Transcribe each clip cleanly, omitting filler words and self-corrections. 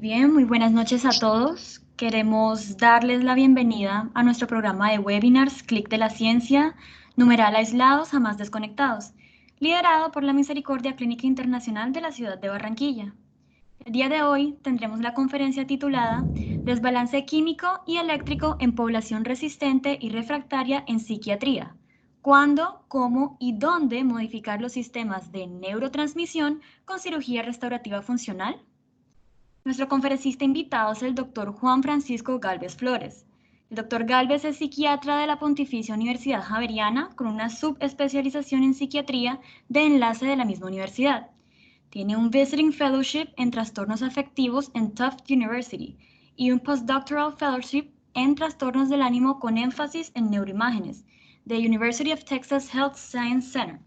bien, muy buenas noches a todos. Queremos darles la bienvenida a nuestro programa de webinars Clic de la Ciencia, numeral aislados jamás desconectados, liderado por la Misericordia Clínica Internacional de la ciudad de Barranquilla. El día de hoy tendremos la conferencia titulada Desbalance químico y eléctrico en población resistente y refractaria en psiquiatría. ¿Cuándo, cómo y dónde modificar los sistemas de neurotransmisión con cirugía restaurativa funcional? Nuestro conferencista invitado es el doctor Juan Francisco Gálvez Flores. El doctor Gálvez es psiquiatra de la Pontificia Universidad Javeriana con una subespecialización en psiquiatría de enlace de la misma universidad. Tiene un Visiting Fellowship en Trastornos Afectivos en Tufts University y un Postdoctoral Fellowship en Trastornos del Ánimo con énfasis en neuroimágenes de University of Texas Health Science Center.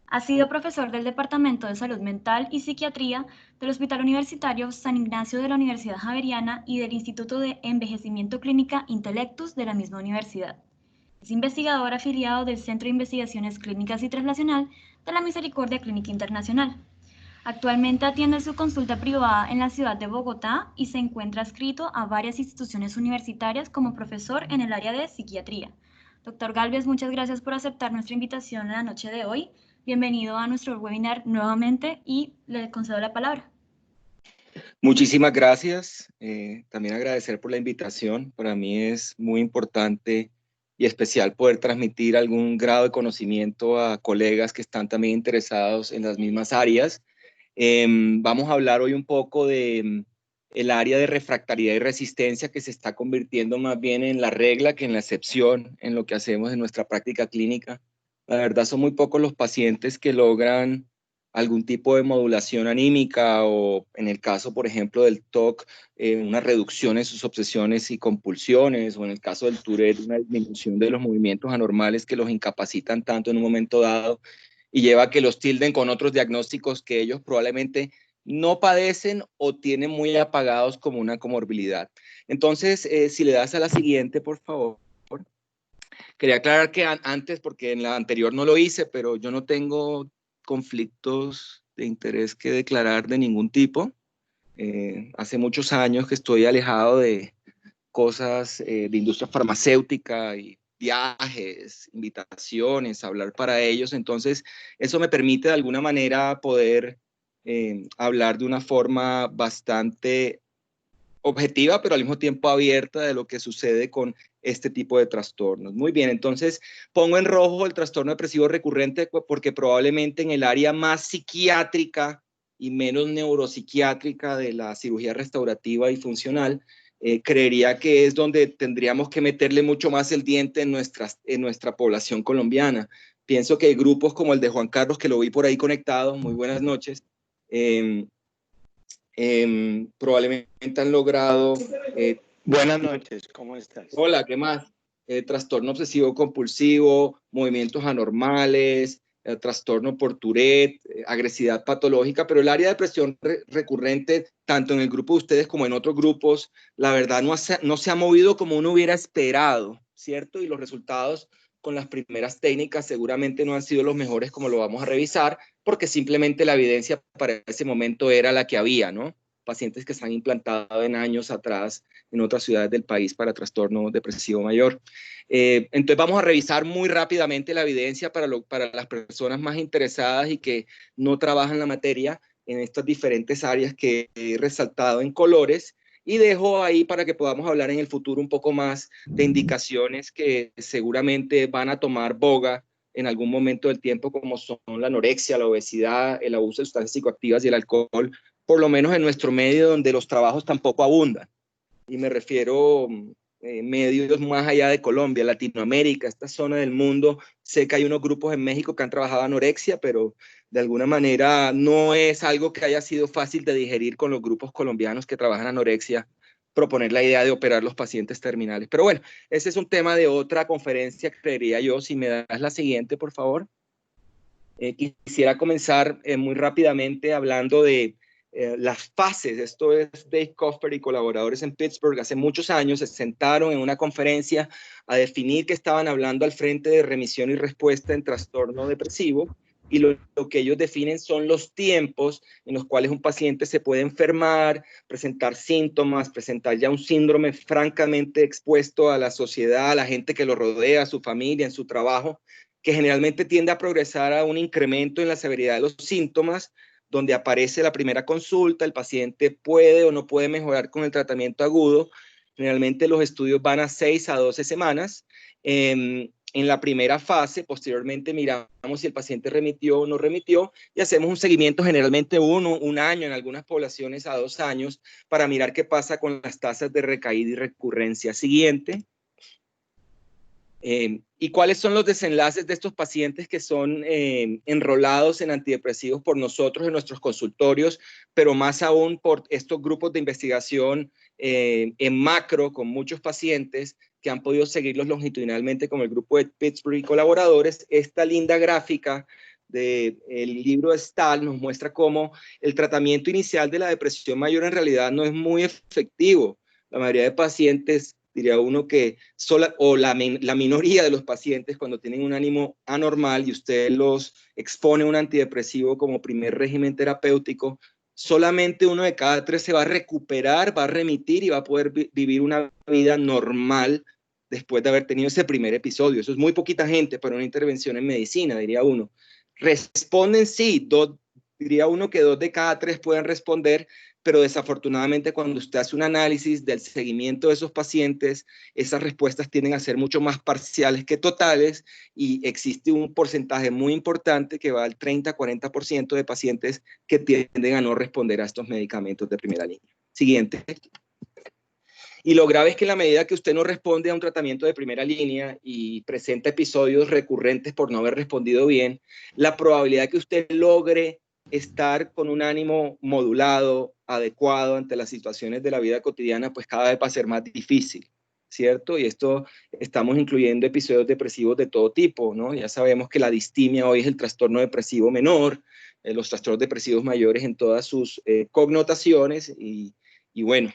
Ha sido profesor del Departamento de Salud Mental y Psiquiatría del Hospital Universitario San Ignacio de la Universidad Javeriana y del Instituto de Envejecimiento Clínica Intellectus de la misma universidad. Es investigador afiliado del Centro de Investigaciones Clínicas y Translacional de la Misericordia Clínica Internacional. Actualmente atiende su consulta privada en la ciudad de Bogotá y se encuentra adscrito a varias instituciones universitarias como profesor en el área de psiquiatría. Doctor Gálvez, muchas gracias por aceptar nuestra invitación en la noche de hoy. Bienvenido a nuestro webinar nuevamente y le concedo la palabra. Muchísimas gracias. También agradecer por la invitación. Para mí es muy importante y especial poder transmitir algún grado de conocimiento a colegas que están también interesados en las mismas áreas. Vamos a hablar hoy un poco de el área de refractariedad y resistencia que se está convirtiendo más bien en la regla que en la excepción en lo que hacemos en nuestra práctica clínica. La verdad son muy pocos los pacientes que logran algún tipo de modulación anímica o en el caso, por ejemplo, del TOC, una reducción en sus obsesiones y compulsiones, o en el caso del Tourette, una disminución de los movimientos anormales que los incapacitan tanto en un momento dado y lleva a que los tilden con otros diagnósticos que ellos probablemente no padecen o tienen muy apagados como una comorbilidad. Entonces, si le das a la siguiente, por favor. Quería aclarar que antes, porque en la anterior no lo hice, pero yo no tengo conflictos de interés que declarar de ningún tipo. Hace muchos años que estoy alejado de cosas de industria farmacéutica y viajes, invitaciones, hablar para ellos. Entonces, eso me permite de alguna manera poder hablar de una forma bastante objetiva, pero al mismo tiempo abierta de lo que sucede con este tipo de trastornos. Muy bien, entonces pongo en rojo el trastorno depresivo recurrente porque probablemente en el área más psiquiátrica y menos neuropsiquiátrica de la cirugía restaurativa y funcional, creería que es donde tendríamos que meterle mucho más el diente en nuestra población colombiana. Pienso que grupos como el de Juan Carlos, que lo vi por ahí conectado, muy buenas noches, probablemente han logrado... Buenas noches, ¿cómo estás? Hola, ¿qué más? Trastorno obsesivo compulsivo, movimientos anormales, trastorno por Tourette, agresividad patológica, pero el área de depresión recurrente, tanto en el grupo de ustedes como en otros grupos, la verdad no se ha movido como uno hubiera esperado, ¿cierto? Y los resultados con las primeras técnicas seguramente no han sido los mejores, como lo vamos a revisar, porque simplemente la evidencia para ese momento era la que había, ¿no? Pacientes que se han implantado en años atrás en otras ciudades del país para trastorno depresivo mayor. Entonces vamos a revisar muy rápidamente la evidencia para las personas más interesadas y que no trabajan la materia en estas diferentes áreas que he resaltado en colores, y dejo ahí para que podamos hablar en el futuro un poco más de indicaciones que seguramente van a tomar boga en algún momento del tiempo, como son la anorexia, la obesidad, el abuso de sustancias psicoactivas y el alcohol, por lo menos en nuestro medio donde los trabajos tampoco abundan. Y me refiero medios más allá de Colombia, Latinoamérica, esta zona del mundo. Sé que hay unos grupos en México que han trabajado anorexia, pero de alguna manera no es algo que haya sido fácil de digerir con los grupos colombianos que trabajan anorexia, proponer la idea de operar los pacientes terminales. Pero bueno, ese es un tema de otra conferencia, creería yo. Si me das la siguiente, por favor. Quisiera comenzar muy rápidamente hablando de las fases. Esto es Dave Koffer y colaboradores en Pittsburgh. Hace muchos años se sentaron en una conferencia a definir que estaban hablando al frente de remisión y respuesta en trastorno depresivo, y lo que ellos definen son los tiempos en los cuales un paciente se puede enfermar, presentar síntomas, presentar ya un síndrome francamente expuesto a la sociedad, a la gente que lo rodea, a su familia, en su trabajo, que generalmente tiende a progresar a un incremento en la severidad de los síntomas, donde aparece la primera consulta, el paciente puede o no puede mejorar con el tratamiento agudo. Generalmente los estudios van a 6 a 12 semanas. En la primera fase, posteriormente miramos si el paciente remitió o no remitió y hacemos un seguimiento generalmente un año, en algunas poblaciones a 2 años, para mirar qué pasa con las tasas de recaída y recurrencia. Siguiente. ¿Y cuáles son los desenlaces de estos pacientes que son enrolados en antidepresivos por nosotros en nuestros consultorios, pero más aún por estos grupos de investigación en macro con muchos pacientes que han podido seguirlos longitudinalmente, como el grupo de Pittsburgh y colaboradores? Esta linda gráfica del libro de Stahl nos muestra cómo el tratamiento inicial de la depresión mayor en realidad no es muy efectivo. La mayoría de pacientes, diría uno que la minoría de los pacientes, cuando tienen un ánimo anormal y usted los expone a un antidepresivo como primer régimen terapéutico, solamente 1 de cada 3 se va a recuperar, va a remitir y va a poder vivir una vida normal después de haber tenido ese primer episodio. Eso es muy poquita gente para una intervención en medicina, diría uno. Responden sí, diría uno que 2 de cada 3 pueden responder, pero desafortunadamente cuando usted hace un análisis del seguimiento de esos pacientes, esas respuestas tienden a ser mucho más parciales que totales y existe un porcentaje muy importante que va al 30-40% de pacientes que tienden a no responder a estos medicamentos de primera línea. Siguiente. Y lo grave es que en la medida que usted no responde a un tratamiento de primera línea y presenta episodios recurrentes por no haber respondido bien, la probabilidad de que usted logre estar con un ánimo modulado, adecuado ante las situaciones de la vida cotidiana, pues cada vez va a ser más difícil, ¿cierto? Y esto estamos incluyendo episodios depresivos de todo tipo, ¿no? Ya sabemos que la distimia hoy es el trastorno depresivo menor, los trastornos depresivos mayores en todas sus connotaciones y bueno,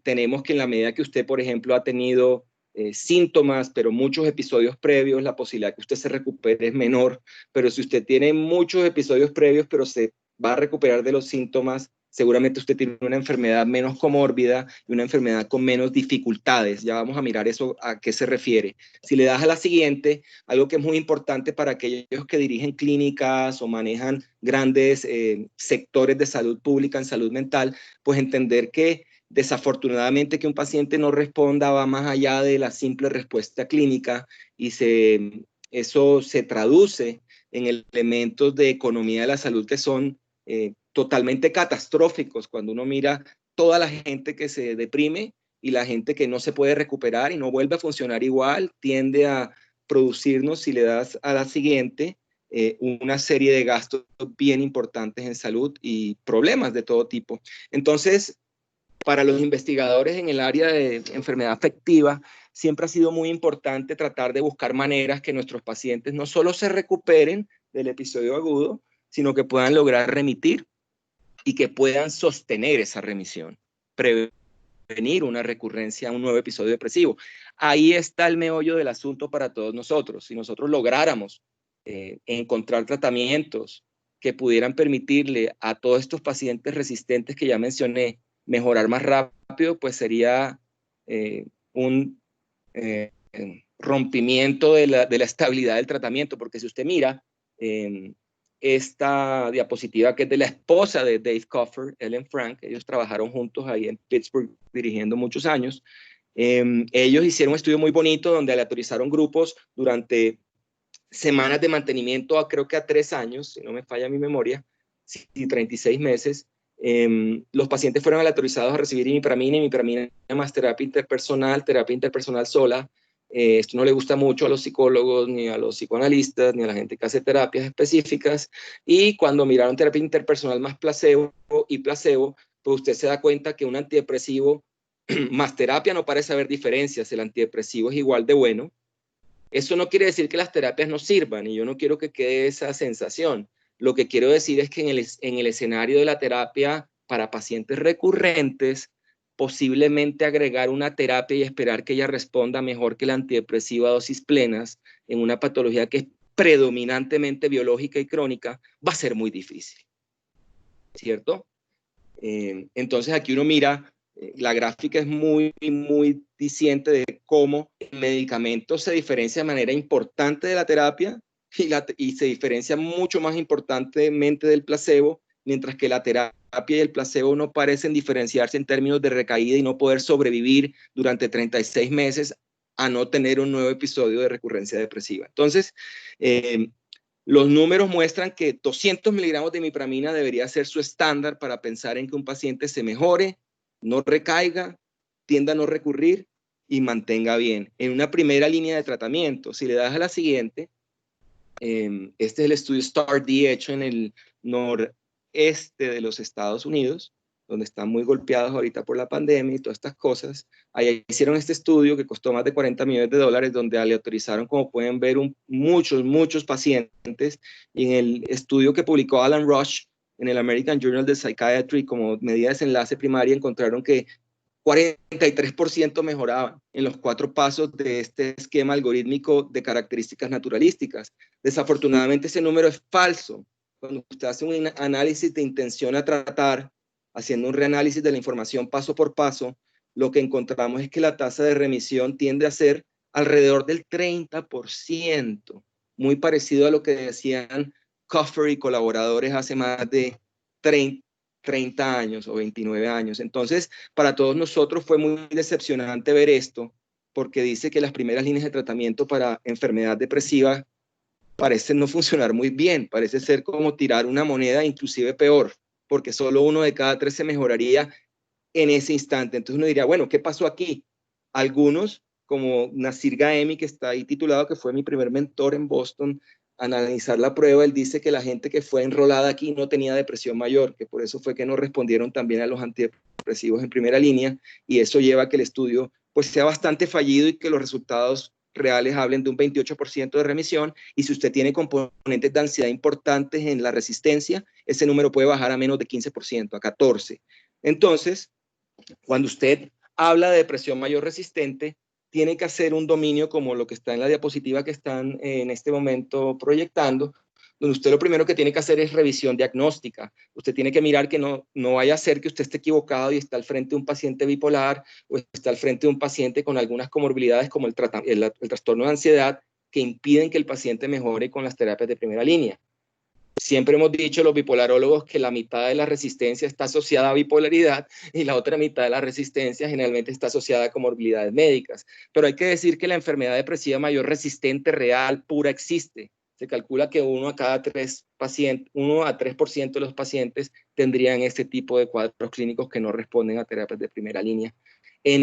tenemos que en la medida que usted, por ejemplo, ha tenido síntomas, pero muchos episodios previos, la posibilidad de que usted se recupere es menor. Pero si usted tiene muchos episodios previos, pero se va a recuperar de los síntomas, seguramente usted tiene una enfermedad menos comórbida y una enfermedad con menos dificultades. Ya vamos a mirar eso a qué se refiere. Si le das a la siguiente, algo que es muy importante para aquellos que dirigen clínicas o manejan grandes sectores de salud pública en salud mental, pues entender que desafortunadamente que un paciente no responda va más allá de la simple respuesta clínica y eso se traduce en elementos de economía de la salud que son totalmente catastróficos cuando uno mira toda la gente que se deprime y la gente que no se puede recuperar y no vuelve a funcionar igual, tiende a producirnos, si le das a la siguiente, una serie de gastos bien importantes en salud y problemas de todo tipo. Entonces, para los investigadores en el área de enfermedad afectiva, siempre ha sido muy importante tratar de buscar maneras que nuestros pacientes no solo se recuperen del episodio agudo, sino que puedan lograr remitir y que puedan sostener esa remisión, prevenir una recurrencia a un nuevo episodio depresivo. Ahí está el meollo del asunto para todos nosotros. Si nosotros lográramos encontrar tratamientos que pudieran permitirle a todos estos pacientes resistentes que ya mencioné mejorar más rápido, pues sería un rompimiento de la estabilidad del tratamiento, porque si usted mira esta diapositiva que es de la esposa de Dave Coffer, Ellen Frank, ellos trabajaron juntos ahí en Pittsburgh dirigiendo muchos años. Ellos hicieron un estudio muy bonito donde aleatorizaron grupos durante semanas de mantenimiento, creo que a 3 años, si no me falla mi memoria, y 36 meses. Los pacientes fueron aleatorizados a recibir imipramina más terapia interpersonal sola. Esto no le gusta mucho a los psicólogos, ni a los psicoanalistas, ni a la gente que hace terapias específicas. Y cuando miraron terapia interpersonal más placebo y placebo, pues usted se da cuenta que un antidepresivo más terapia no parece haber diferencias. El antidepresivo es igual de bueno. Eso no quiere decir que las terapias no sirvan, y yo no quiero que quede esa sensación. Lo que quiero decir es que en el escenario de la terapia para pacientes recurrentes, posiblemente agregar una terapia y esperar que ella responda mejor que el antidepresivo a dosis plenas en una patología que es predominantemente biológica y crónica, va a ser muy difícil, ¿cierto? Entonces aquí uno mira, la gráfica es muy diciente de cómo el medicamento se diferencia de manera importante de la terapia y se diferencia mucho más importantemente del placebo, mientras que la terapia y el placebo no parecen diferenciarse en términos de recaída y no poder sobrevivir durante 36 meses a no tener un nuevo episodio de recurrencia depresiva. Entonces, los números muestran que 200 miligramos de imipramina debería ser su estándar para pensar en que un paciente se mejore, no recaiga, tienda a no recurrir y mantenga bien. En una primera línea de tratamiento, si le das a la siguiente, este es el estudio STAR-D hecho en el noreste de los Estados Unidos, donde están muy golpeados ahorita por la pandemia y todas estas cosas. Ahí hicieron este estudio que costó más de $40 millones, donde aleatorizaron, como pueden ver, muchos pacientes. Y en el estudio que publicó Alan Rush en el American Journal of Psychiatry como medida de desenlace primaria, encontraron que 43% mejoraban en los 4 pasos de este esquema algorítmico de características naturalísticas. Desafortunadamente ese número es falso. Cuando usted hace un análisis de intención a tratar, haciendo un reanálisis de la información paso por paso, lo que encontramos es que la tasa de remisión tiende a ser alrededor del 30%, muy parecido a lo que decían Cuffer y colaboradores hace más de 30 años o 29 años. Entonces, para todos nosotros fue muy decepcionante ver esto, porque dice que las primeras líneas de tratamiento para enfermedad depresiva parecen no funcionar muy bien, parece ser como tirar una moneda, inclusive peor, porque solo 1 de cada 3 se mejoraría en ese instante. Entonces uno diría, bueno, ¿qué pasó aquí? Algunos, como Nasir Gaemi, que está ahí titulado, que fue mi primer mentor en Boston, analizar la prueba, él dice que la gente que fue enrolada aquí no tenía depresión mayor, que por eso fue que no respondieron también a los antidepresivos en primera línea, y eso lleva a que el estudio pues sea bastante fallido y que los resultados reales hablen de un 28% de remisión, y si usted tiene componentes de ansiedad importantes en la resistencia, ese número puede bajar a menos de 15%, a 14%. Entonces, cuando usted habla de depresión mayor resistente, tiene que hacer un dominio como lo que está en la diapositiva que están en este momento proyectando, donde usted lo primero que tiene que hacer es revisión diagnóstica. Usted tiene que mirar que no vaya a ser que usted esté equivocado y está al frente de un paciente bipolar o está al frente de un paciente con algunas comorbilidades como el trastorno de ansiedad que impiden que el paciente mejore con las terapias de primera línea. Siempre hemos dicho los bipolarólogos que la mitad de la resistencia está asociada a bipolaridad y la otra mitad de la resistencia generalmente está asociada a comorbilidades médicas. Pero hay que decir que la enfermedad depresiva mayor resistente real, pura, existe. Se calcula que 1 a 3% de los pacientes tendrían este tipo de cuadros clínicos que no responden a terapias de primera línea. En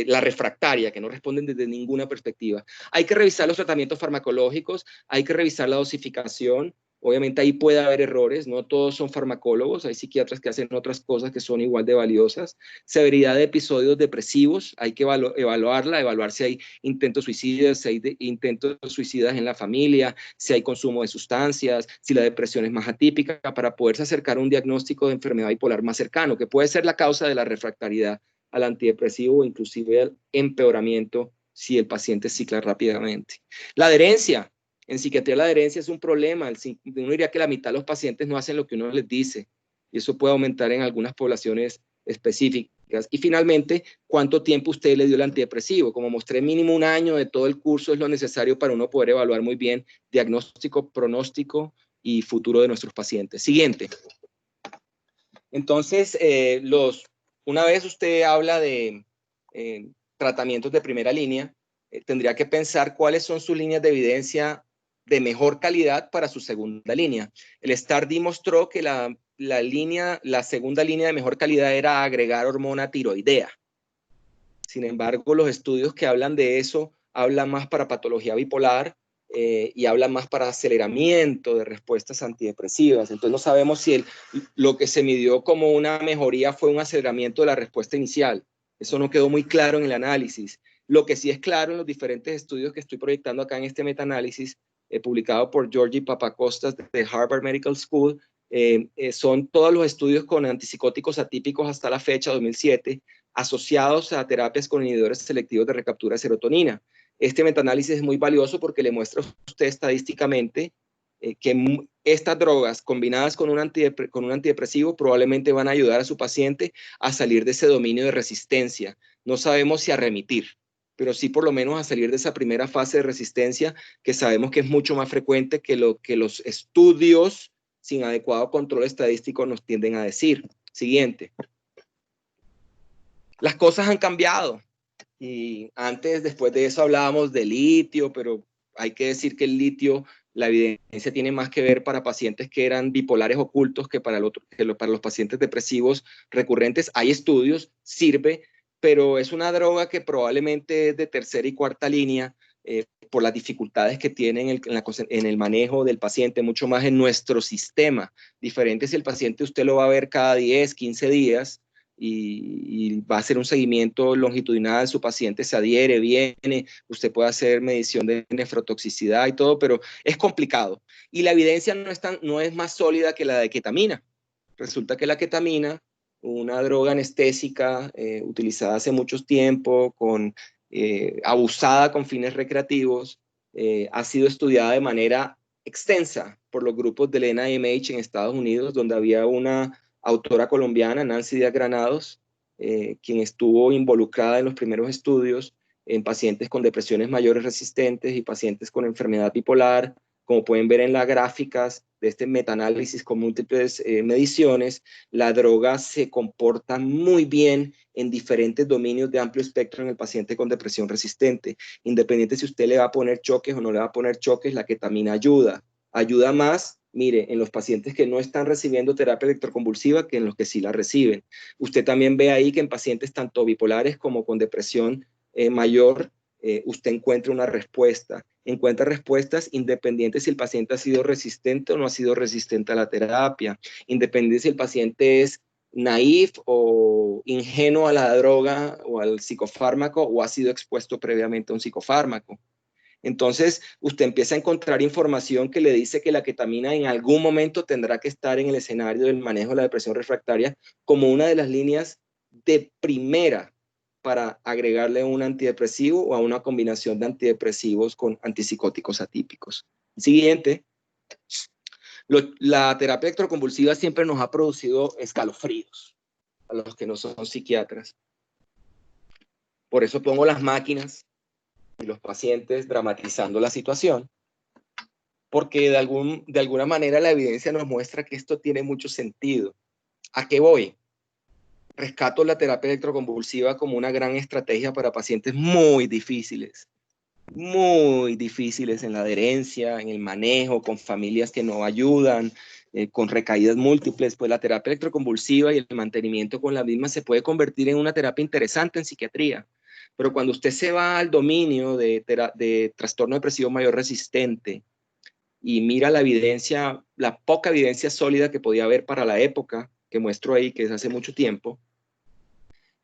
la refractaria, que no responden desde ninguna perspectiva. Hay que revisar los tratamientos farmacológicos, hay que revisar la dosificación. Obviamente ahí puede haber errores, no todos son farmacólogos, hay psiquiatras que hacen otras cosas que son igual de valiosas. Severidad de episodios depresivos, hay que evaluar si hay intentos suicidas, si hay intentos suicidas en la familia, si hay consumo de sustancias, si la depresión es más atípica, para poderse acercar a un diagnóstico de enfermedad bipolar más cercano, que puede ser la causa de la refractariedad al antidepresivo o inclusive al empeoramiento si el paciente cicla rápidamente. La adherencia. En psiquiatría la adherencia es un problema. Uno diría que la mitad de los pacientes no hacen lo que uno les dice y eso puede aumentar en algunas poblaciones específicas. Y finalmente, ¿cuánto tiempo usted le dio el antidepresivo? Como mostré, mínimo 1 año de todo el curso es lo necesario para uno poder evaluar muy bien diagnóstico, pronóstico y futuro de nuestros pacientes. Siguiente. Entonces, una vez usted habla de tratamientos de primera línea, tendría que pensar cuáles son sus líneas de evidencia de mejor calidad para su segunda línea. El STAR-D mostró que la segunda línea de mejor calidad era agregar hormona tiroidea. Sin embargo, los estudios que hablan de eso hablan más para patología bipolar y hablan más para aceleramiento de respuestas antidepresivas. Entonces no sabemos si lo que se midió como una mejoría fue un aceleramiento de la respuesta inicial. Eso no quedó muy claro en el análisis. Lo que sí es claro en los diferentes estudios que estoy proyectando acá en este metaanálisis, publicado por Georgi Papakostas de Harvard Medical School, son todos los estudios con antipsicóticos atípicos hasta la fecha, 2007, asociados a terapias con inhibidores selectivos de recaptura de serotonina. Este metaanálisis es muy valioso porque le muestra a usted estadísticamente que estas drogas combinadas con un antidepresivo probablemente van a ayudar a su paciente a salir de ese dominio de resistencia. No sabemos si a remitir, pero sí por lo menos a salir de esa primera fase de resistencia que sabemos que es mucho más frecuente que lo que los estudios sin adecuado control estadístico nos tienden a decir. Siguiente. Las cosas han cambiado y antes, después de eso hablábamos de litio, pero hay que decir que el litio, la evidencia tiene más que ver para pacientes que eran bipolares ocultos que para los pacientes depresivos recurrentes. Hay estudios, sirve, pero es una droga que probablemente es de tercera y cuarta línea por las dificultades que tiene en el manejo del paciente, mucho más en nuestro sistema. Diferente si el paciente usted lo va a ver cada 10, 15 días, y va a hacer un seguimiento longitudinal, su paciente se adhiere, viene, usted puede hacer medición de nefrotoxicidad y todo, pero es complicado. Y la evidencia no es más sólida que la de ketamina. Resulta que la ketamina, una droga anestésica utilizada hace mucho tiempo, abusada con fines recreativos, ha sido estudiada de manera extensa por los grupos del NIMH en Estados Unidos, donde había una autora colombiana, Nancy Díaz Granados, quien estuvo involucrada en los primeros estudios en pacientes con depresiones mayores resistentes y pacientes con enfermedad bipolar. Como pueden ver en las gráficas de este metaanálisis con múltiples mediciones, la droga se comporta muy bien en diferentes dominios de amplio espectro en el paciente con depresión resistente. Independiente si usted le va a poner choques o no le va a poner choques, la ketamina ayuda. Ayuda más, mire, en los pacientes que no están recibiendo terapia electroconvulsiva que en los que sí la reciben. Usted también ve ahí que en pacientes tanto bipolares como con depresión mayor, usted encuentra una respuesta. Encuentra respuestas independientes si el paciente ha sido resistente o no ha sido resistente a la terapia, independiente si el paciente es naif o ingenuo a la droga o al psicofármaco o ha sido expuesto previamente a un psicofármaco. Entonces, usted empieza a encontrar información que le dice que la ketamina en algún momento tendrá que estar en el escenario del manejo de la depresión refractaria como una de las líneas de primera para agregarle un antidepresivo o a una combinación de antidepresivos con antipsicóticos atípicos. Siguiente. La terapia electroconvulsiva siempre nos ha producido escalofríos a los que no son psiquiatras. Por eso pongo las máquinas y los pacientes dramatizando la situación, porque de alguna manera la evidencia nos muestra que esto tiene mucho sentido. ¿A qué voy? Rescato la terapia electroconvulsiva como una gran estrategia para pacientes muy difíciles en la adherencia, en el manejo, con familias que no ayudan, con recaídas múltiples. Pues la terapia electroconvulsiva y el mantenimiento con la misma se puede convertir en una terapia interesante en psiquiatría. Pero cuando usted se va al dominio de trastorno depresivo mayor resistente y mira la evidencia, la poca evidencia sólida que podía haber para la época, que muestro ahí, que es hace mucho tiempo,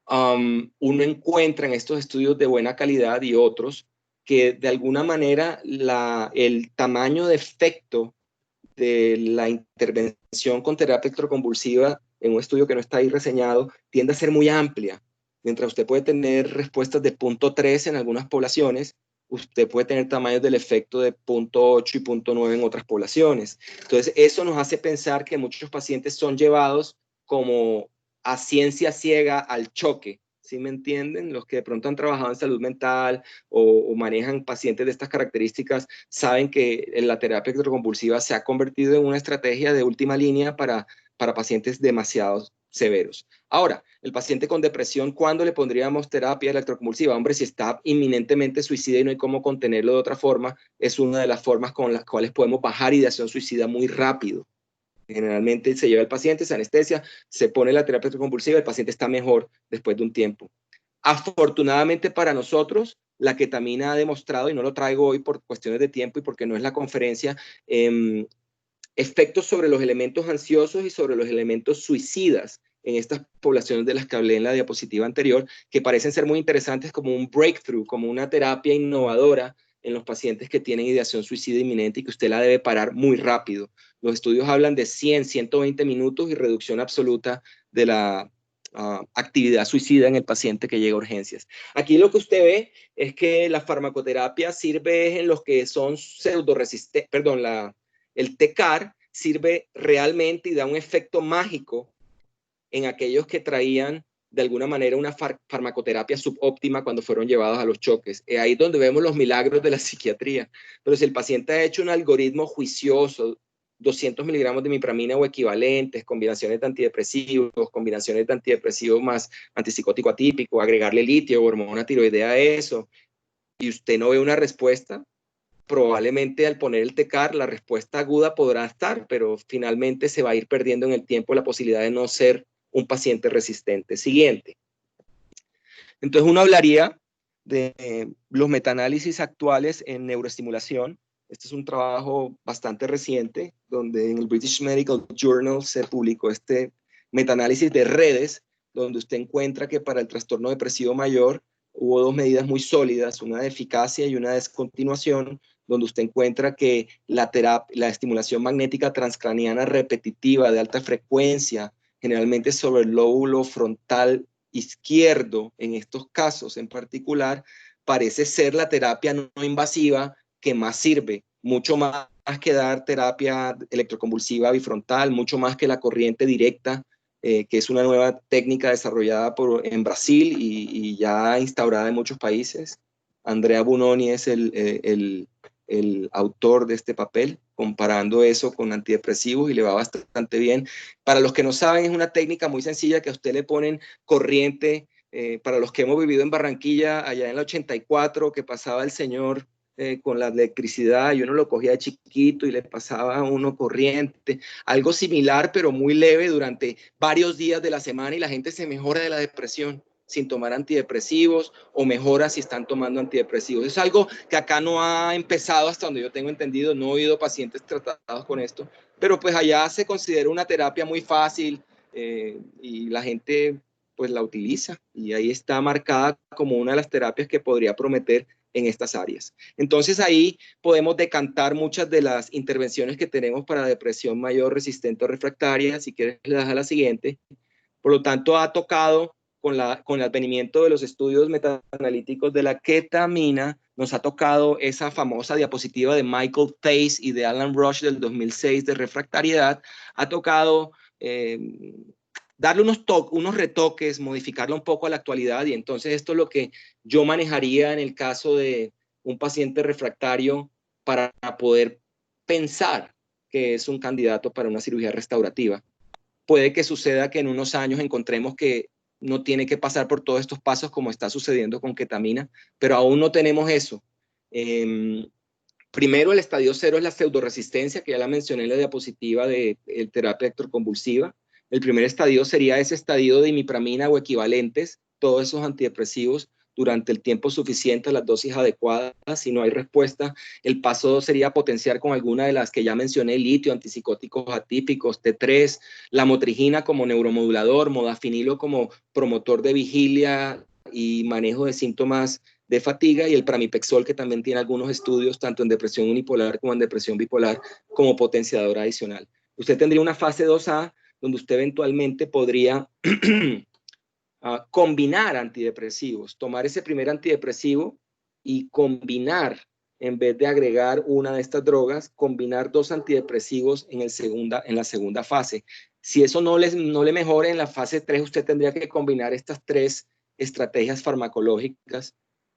uno encuentra en estos estudios de buena calidad y otros que de alguna manera el tamaño de efecto de la intervención con terapia electroconvulsiva en un estudio que no está ahí reseñado tiende a ser muy amplia. Mientras usted puede tener respuestas de 0.3 en algunas poblaciones, usted puede tener tamaños del efecto de 0.8 y 0.9 en otras poblaciones. Entonces, eso nos hace pensar que muchos pacientes son llevados como a ciencia ciega al choque. ¿Sí me entienden? Los que de pronto han trabajado en salud mental o manejan pacientes de estas características saben que la terapia electroconvulsiva se ha convertido en una estrategia de última línea para pacientes demasiado severos. Ahora, el paciente con depresión, ¿cuándo le pondríamos terapia electroconvulsiva? Hombre, si está inminentemente suicida y no hay cómo contenerlo de otra forma, es una de las formas con las cuales podemos bajar ideación suicida muy rápido. Generalmente se lleva el paciente, se anestesia, se pone la terapia electroconvulsiva, el paciente está mejor después de un tiempo. Afortunadamente para nosotros, la ketamina ha demostrado, y no lo traigo hoy por cuestiones de tiempo y porque no es la conferencia, efectos sobre los elementos ansiosos y sobre los elementos suicidas en estas poblaciones de las que hablé en la diapositiva anterior, que parecen ser muy interesantes como un breakthrough, como una terapia innovadora en los pacientes que tienen ideación suicida inminente y que usted la debe parar muy rápido. Los estudios hablan de 100, 120 minutos y reducción absoluta de la actividad suicida en el paciente que llega a urgencias. Aquí lo que usted ve es que la farmacoterapia sirve en los que son pseudoresistentes, perdón, el TCAR sirve realmente y da un efecto mágico en aquellos que traían de alguna manera una farmacoterapia subóptima cuando fueron llevados a los choques. Es ahí donde vemos los milagros de la psiquiatría. Pero si el paciente ha hecho un algoritmo juicioso, 200 miligramos de mipramina o equivalentes, combinaciones de antidepresivos más antipsicótico atípico, agregarle litio o hormona tiroidea a eso, y usted no ve una respuesta, probablemente al poner el TCAR la respuesta aguda podrá estar, pero finalmente se va a ir perdiendo en el tiempo la posibilidad de no ser un paciente resistente. Siguiente. Entonces uno hablaría de los metaanálisis actuales en neuroestimulación. Este es un trabajo bastante reciente, donde en el British Medical Journal se publicó este metaanálisis de redes, donde usted encuentra que para el trastorno depresivo mayor hubo dos medidas muy sólidas, una de eficacia y una de descontinuación, donde usted encuentra que la estimulación magnética transcraniana repetitiva de alta frecuencia, generalmente sobre el lóbulo frontal izquierdo, en estos casos en particular, parece ser la terapia no invasiva que más sirve, mucho más que dar terapia electroconvulsiva bifrontal, mucho más que la corriente directa, que es una nueva técnica desarrollada en Brasil y ya instaurada en muchos países. Andrea Bunoni es el autor de este papel, comparando eso con antidepresivos, y le va bastante bien. Para los que no saben, es una técnica muy sencilla que a usted le ponen corriente. Para los que hemos vivido en Barranquilla, allá en el 84, que pasaba el señor con la electricidad y uno lo cogía de chiquito y le pasaba a uno corriente, algo similar pero muy leve durante varios días de la semana, y la gente se mejora de la depresión sin tomar antidepresivos, o mejora si están tomando antidepresivos. Es algo que acá no ha empezado hasta donde yo tengo entendido, no he oído pacientes tratados con esto, pero pues allá se considera una terapia muy fácil, y la gente pues la utiliza, y ahí está marcada como una de las terapias que podría prometer en estas áreas. Entonces ahí podemos decantar muchas de las intervenciones que tenemos para depresión mayor resistente o refractaria. Si quieres, le das a la siguiente. Por lo tanto, ha tocado con el advenimiento de los estudios metaanalíticos de la ketamina, nos ha tocado esa famosa diapositiva de Michael Pace y de Alan Rush del 2006 de refractariedad. Ha tocado darle unos retoques, modificarla un poco a la actualidad, y entonces esto es lo que yo manejaría en el caso de un paciente refractario para poder pensar que es un candidato para una cirugía restaurativa. Puede que suceda que en unos años encontremos que no tiene que pasar por todos estos pasos como está sucediendo con ketamina, pero aún no tenemos eso. Primero, el estadio 0 es la pseudoresistencia, que ya la mencioné en la diapositiva de terapia electroconvulsiva. El primer estadio sería ese estadio de imipramina o equivalentes, todos esos antidepresivos, durante el tiempo suficiente a las dosis adecuadas. Si no hay respuesta, el paso 2 sería potenciar con alguna de las que ya mencioné: litio, antipsicóticos atípicos, T3, la motrigina como neuromodulador, modafinilo como promotor de vigilia y manejo de síntomas de fatiga, y el pramipexol, que también tiene algunos estudios tanto en depresión unipolar como en depresión bipolar como potenciador adicional. Usted tendría una fase 2A donde usted eventualmente podría combinar antidepresivos, tomar ese primer antidepresivo y combinar, en vez de agregar una de estas drogas, combinar dos antidepresivos en la segunda fase. Si eso no le mejora en la fase 3, usted tendría que combinar estas tres estrategias farmacológicas,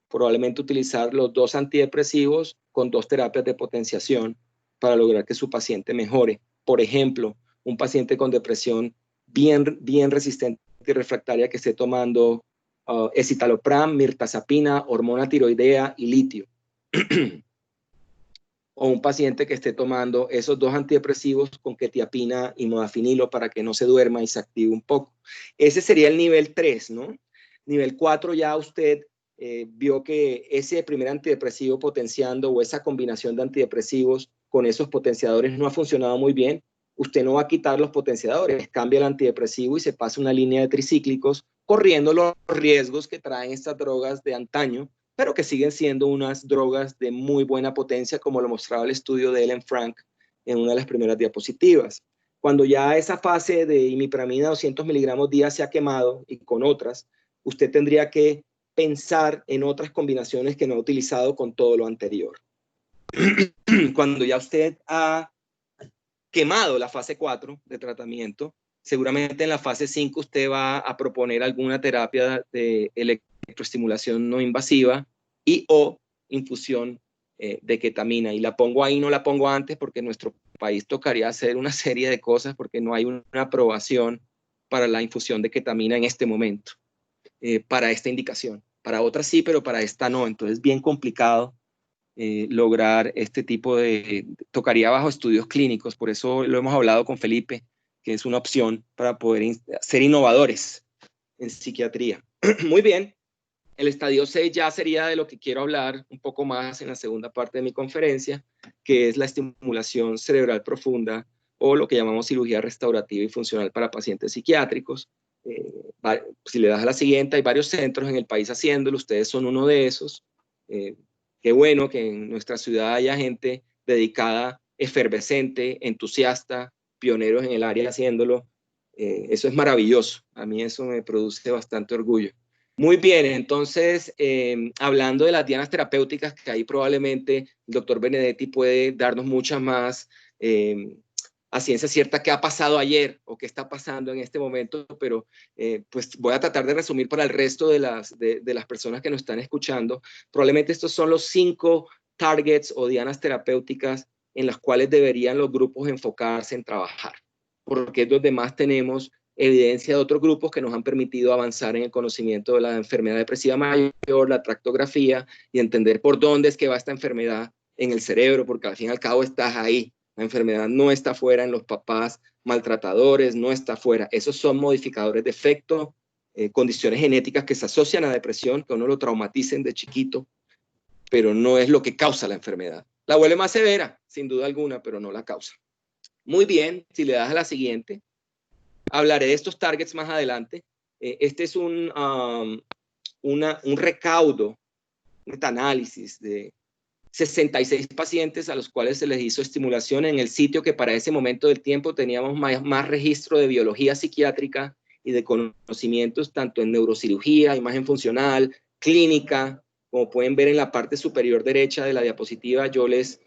probablemente utilizar los dos antidepresivos con dos terapias de potenciación para lograr que su paciente mejore. Por ejemplo, un paciente con depresión bien resistente y refractaria que esté tomando escitalopram, mirtazapina, hormona tiroidea y litio. O un paciente que esté tomando esos dos antidepresivos con quetiapina y modafinilo para que no se duerma y se active un poco. Ese sería el nivel 3, ¿no? Nivel 4, ya usted vio que ese primer antidepresivo potenciando, o esa combinación de antidepresivos con esos potenciadores, no ha funcionado muy bien. Usted no va a quitar los potenciadores, cambia el antidepresivo y se pasa una línea de tricíclicos, corriendo los riesgos que traen estas drogas de antaño, pero que siguen siendo unas drogas de muy buena potencia, como lo mostraba el estudio de Ellen Frank en una de las primeras diapositivas. Cuando ya esa fase de imipramina 200 miligramos día se ha quemado y con otras, usted tendría que pensar en otras combinaciones que no ha utilizado con todo lo anterior. Cuando ya usted ha quemado la fase 4 de tratamiento, seguramente en la fase 5 usted va a proponer alguna terapia de electroestimulación no invasiva y o infusión de ketamina. Y la pongo ahí, no la pongo antes, porque en nuestro país tocaría hacer una serie de cosas porque no hay una aprobación para la infusión de ketamina en este momento, para esta indicación. Para otras sí, pero para esta no. Entonces es bien complicado lograr este tipo de... Tocaría bajo estudios clínicos, por eso lo hemos hablado con Felipe, que es una opción para poder ser innovadores en psiquiatría. Muy bien. El estadio 6 ya sería de lo que quiero hablar un poco más en la segunda parte de mi conferencia, que es la estimulación cerebral profunda o lo que llamamos cirugía restaurativa y funcional para pacientes psiquiátricos. Si le das a la siguiente, hay varios centros en el país haciéndolo, ustedes son uno de esos. Qué bueno que en nuestra ciudad haya gente dedicada, efervescente, entusiasta, pioneros en el área haciéndolo. Eso es maravilloso, a mí eso me produce bastante orgullo. Muy bien, entonces, hablando de las dianas terapéuticas, que ahí probablemente el doctor Benedetti puede darnos muchas más a ciencia cierta qué ha pasado ayer o qué está pasando en este momento, pero pues voy a tratar de resumir para el resto de las personas que nos están escuchando. Probablemente estos son los 5 targets o dianas terapéuticas en las cuales deberían los grupos enfocarse en trabajar, porque es donde más tenemos evidencia de otros grupos que nos han permitido avanzar en el conocimiento de la enfermedad depresiva mayor, la tractografía y entender por dónde es que va esta enfermedad en el cerebro, porque al fin y al cabo estás ahí. La enfermedad no está fuera en los papás maltratadores, no está fuera. Esos son modificadores de efecto, condiciones genéticas que se asocian a depresión, que a uno lo traumaticen de chiquito, pero no es lo que causa la enfermedad. La vuelve más severa, sin duda alguna, pero no la causa. Muy bien, si le das a la siguiente, hablaré de estos targets más adelante. Este es un recaudo, un metaanálisis de 66 pacientes a los cuales se les hizo estimulación en el sitio que para ese momento del tiempo teníamos más registro de biología psiquiátrica y de conocimientos tanto en neurocirugía, imagen funcional, clínica. Como pueden ver en la parte superior derecha de la diapositiva, yo les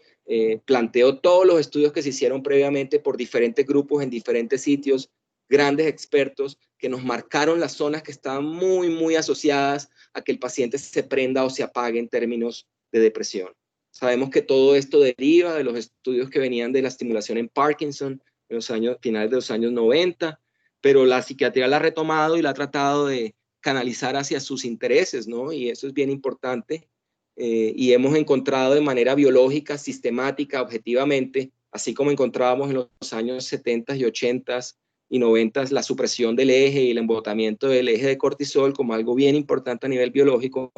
planteo todos los estudios que se hicieron previamente por diferentes grupos en diferentes sitios, grandes expertos que nos marcaron las zonas que estaban muy, muy asociadas a que el paciente se prenda o se apague en términos de depresión. Sabemos que todo esto deriva de los estudios que venían de la estimulación en Parkinson en los finales de los años 90, pero la psiquiatría la ha retomado y la ha tratado de canalizar hacia sus intereses, ¿no? Y eso es bien importante. Y hemos encontrado de manera biológica, sistemática, objetivamente, así como encontrábamos en los años 70 y 80 y 90 la supresión del eje y el embotamiento del eje de cortisol como algo bien importante a nivel biológico.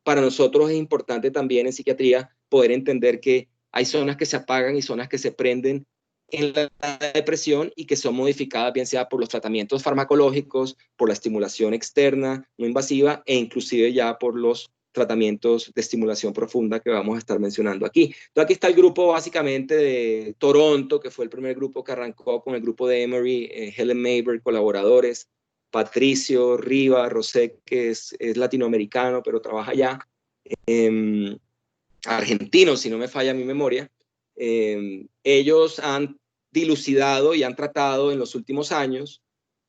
Para nosotros es importante también en psiquiatría poder entender que hay zonas que se apagan y zonas que se prenden en la depresión y que son modificadas bien sea por los tratamientos farmacológicos, por la estimulación externa no invasiva e inclusive ya por los tratamientos de estimulación profunda que vamos a estar mencionando aquí. Entonces aquí está el grupo básicamente de Toronto, que fue el primer grupo que arrancó con el grupo de Emory, Helen Mayberg, colaboradores, Patricio Riva Rosé, que es latinoamericano, pero trabaja allá, argentino, si no me falla mi memoria. Ellos han dilucidado y han tratado en los últimos años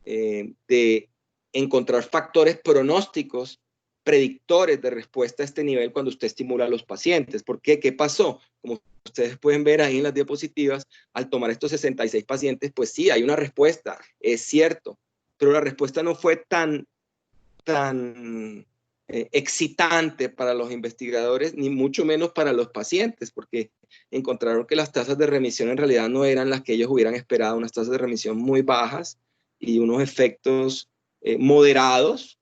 de encontrar factores pronósticos predictores de respuesta a este nivel cuando usted estimula a los pacientes. ¿Por qué? ¿Qué pasó? Como ustedes pueden ver ahí en las diapositivas, al tomar estos 66 pacientes, pues sí, hay una respuesta, es cierto, pero la respuesta no fue tan excitante para los investigadores, ni mucho menos para los pacientes, porque encontraron que las tasas de remisión en realidad no eran las que ellos hubieran esperado, unas tasas de remisión muy bajas y unos efectos moderados,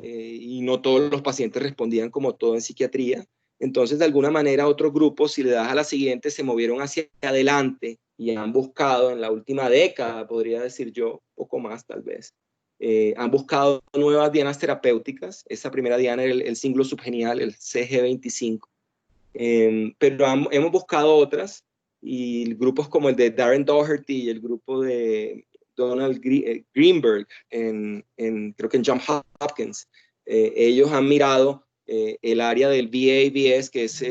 y no todos los pacientes respondían como todo en psiquiatría. Entonces, de alguna manera, otros grupos, si le das a la siguiente, se movieron hacia adelante y han buscado en la última década, podría decir yo, poco más tal vez, han buscado nuevas dianas terapéuticas. Esa primera diana era el cinglo subgenial, el CG25. Pero hemos buscado otras y grupos como el de Darren Doherty y el grupo de Donald Greenberg, creo que en Johns Hopkins, ellos han mirado el área del VA-VS, que es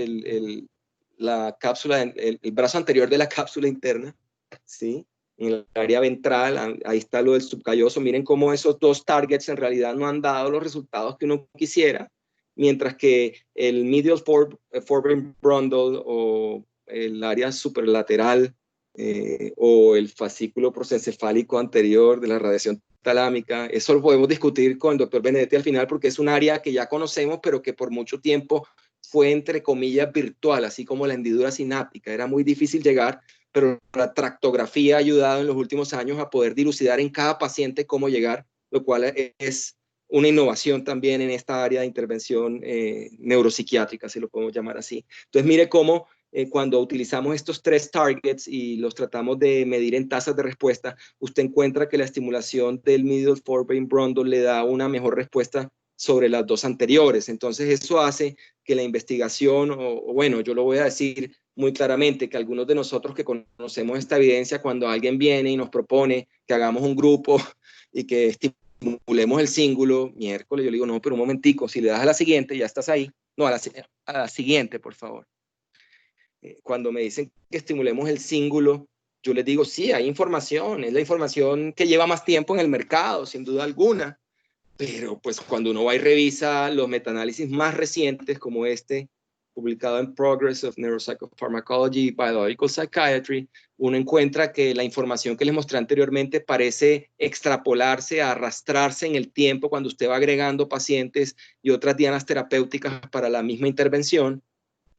la cápsula, el brazo anterior de la cápsula interna, ¿sí? En el área ventral, ahí está lo del subcalloso. Miren cómo esos dos targets en realidad no han dado los resultados que uno quisiera, mientras que el medial forebrain bundle o el área superlateral o el fascículo prosencefálico anterior de la radiación talámica, eso lo podemos discutir con el doctor Benedetti al final porque es un área que ya conocemos, pero que por mucho tiempo fue entre comillas virtual, así como la hendidura sináptica. Era muy difícil llegar, pero la tractografía ha ayudado en los últimos años a poder dilucidar en cada paciente cómo llegar, lo cual es una innovación también en esta área de intervención neuropsiquiátrica, si lo podemos llamar así. Entonces, mire cómo cuando utilizamos estos 3 targets y los tratamos de medir en tasas de respuesta, usted encuentra que la estimulación del medial forebrain bundle le da una mejor respuesta sobre las 2 anteriores. Entonces, eso hace que la investigación, o bueno, yo lo voy a decir muy claramente, que algunos de nosotros que conocemos esta evidencia, cuando alguien viene y nos propone que hagamos un grupo y que estimulemos el cíngulo, miércoles, yo le digo, no, pero un momentico, si le das a la siguiente, ya estás ahí. No, a la siguiente, por favor. Cuando me dicen que estimulemos el cíngulo, yo les digo, sí, hay información, es la información que lleva más tiempo en el mercado, sin duda alguna, pero pues cuando uno va y revisa los metaanálisis más recientes como este, publicado en Progress of Neuropsychopharmacology y Biological Psychiatry, uno encuentra que la información que les mostré anteriormente parece extrapolarse, arrastrarse en el tiempo cuando usted va agregando pacientes y otras dianas terapéuticas para la misma intervención.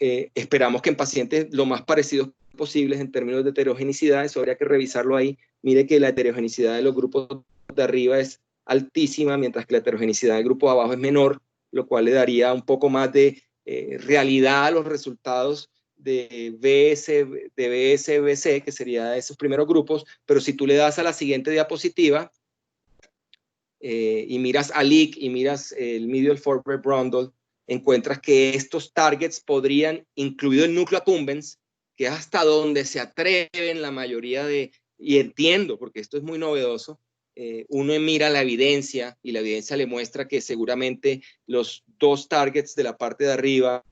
Esperamos que en pacientes lo más parecidos posibles en términos de heterogenicidad, eso habría que revisarlo ahí. Mire que la heterogenicidad de los grupos de arriba es altísima, mientras que la heterogenicidad del grupo de abajo es menor, lo cual le daría un poco más de realidad a los resultados de BS-BC, que sería de esos primeros grupos, pero si tú le das a la siguiente diapositiva y miras a LIC y miras el medial forebrain bundle, encuentras que estos targets podrían, incluido el núcleo accumbens, que es hasta donde se atreven la mayoría de, y entiendo, porque esto es muy novedoso, uno mira la evidencia y la evidencia le muestra que seguramente los 2 targets de la parte de arriba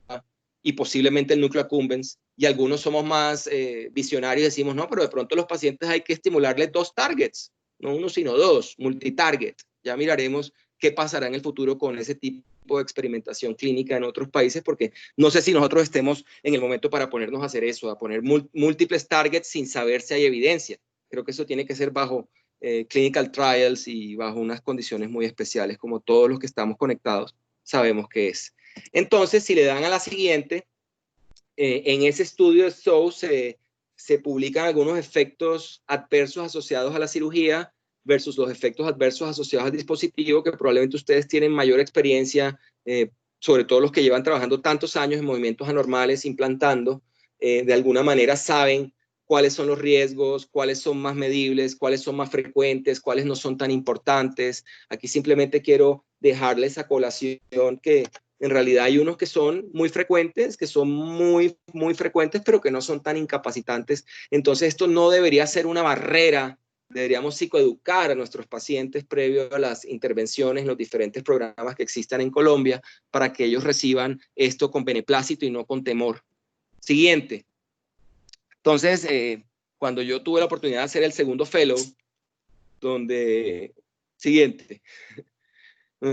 y posiblemente el núcleo accumbens, y algunos somos más visionarios y decimos, no, pero de pronto los pacientes hay que estimularles 2 targets, no 1 sino 2, multitarget. Ya miraremos qué pasará en el futuro con ese tipo de experimentación clínica en otros países, porque no sé si nosotros estemos en el momento para ponernos a hacer eso, a poner múltiples targets sin saber si hay evidencia. Creo que eso tiene que ser bajo clinical trials y bajo unas condiciones muy especiales, como todos los que estamos conectados sabemos que es. Entonces, si le dan a la siguiente, en ese estudio de SOU se publican algunos efectos adversos asociados a la cirugía versus los efectos adversos asociados al dispositivo, que probablemente ustedes tienen mayor experiencia, sobre todo los que llevan trabajando tantos años en movimientos anormales, implantando, de alguna manera saben cuáles son los riesgos, cuáles son más medibles, cuáles son más frecuentes, cuáles no son tan importantes. Aquí simplemente quiero dejarles a colación que en realidad hay unos que son muy frecuentes, que son muy, muy frecuentes, pero que no son tan incapacitantes. Entonces, esto no debería ser una barrera. Deberíamos psicoeducar a nuestros pacientes previo a las intervenciones en los diferentes programas que existan en Colombia para que ellos reciban esto con beneplácito y no con temor. Siguiente. Entonces, cuando yo tuve la oportunidad de hacer el segundo fellow, donde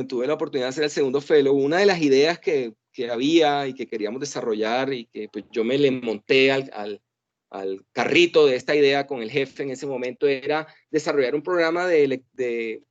tuve la oportunidad de hacer el segundo fellow, una de las ideas que había y que queríamos desarrollar y que pues, yo me le monté al carrito de esta idea con el jefe en ese momento era desarrollar un programa de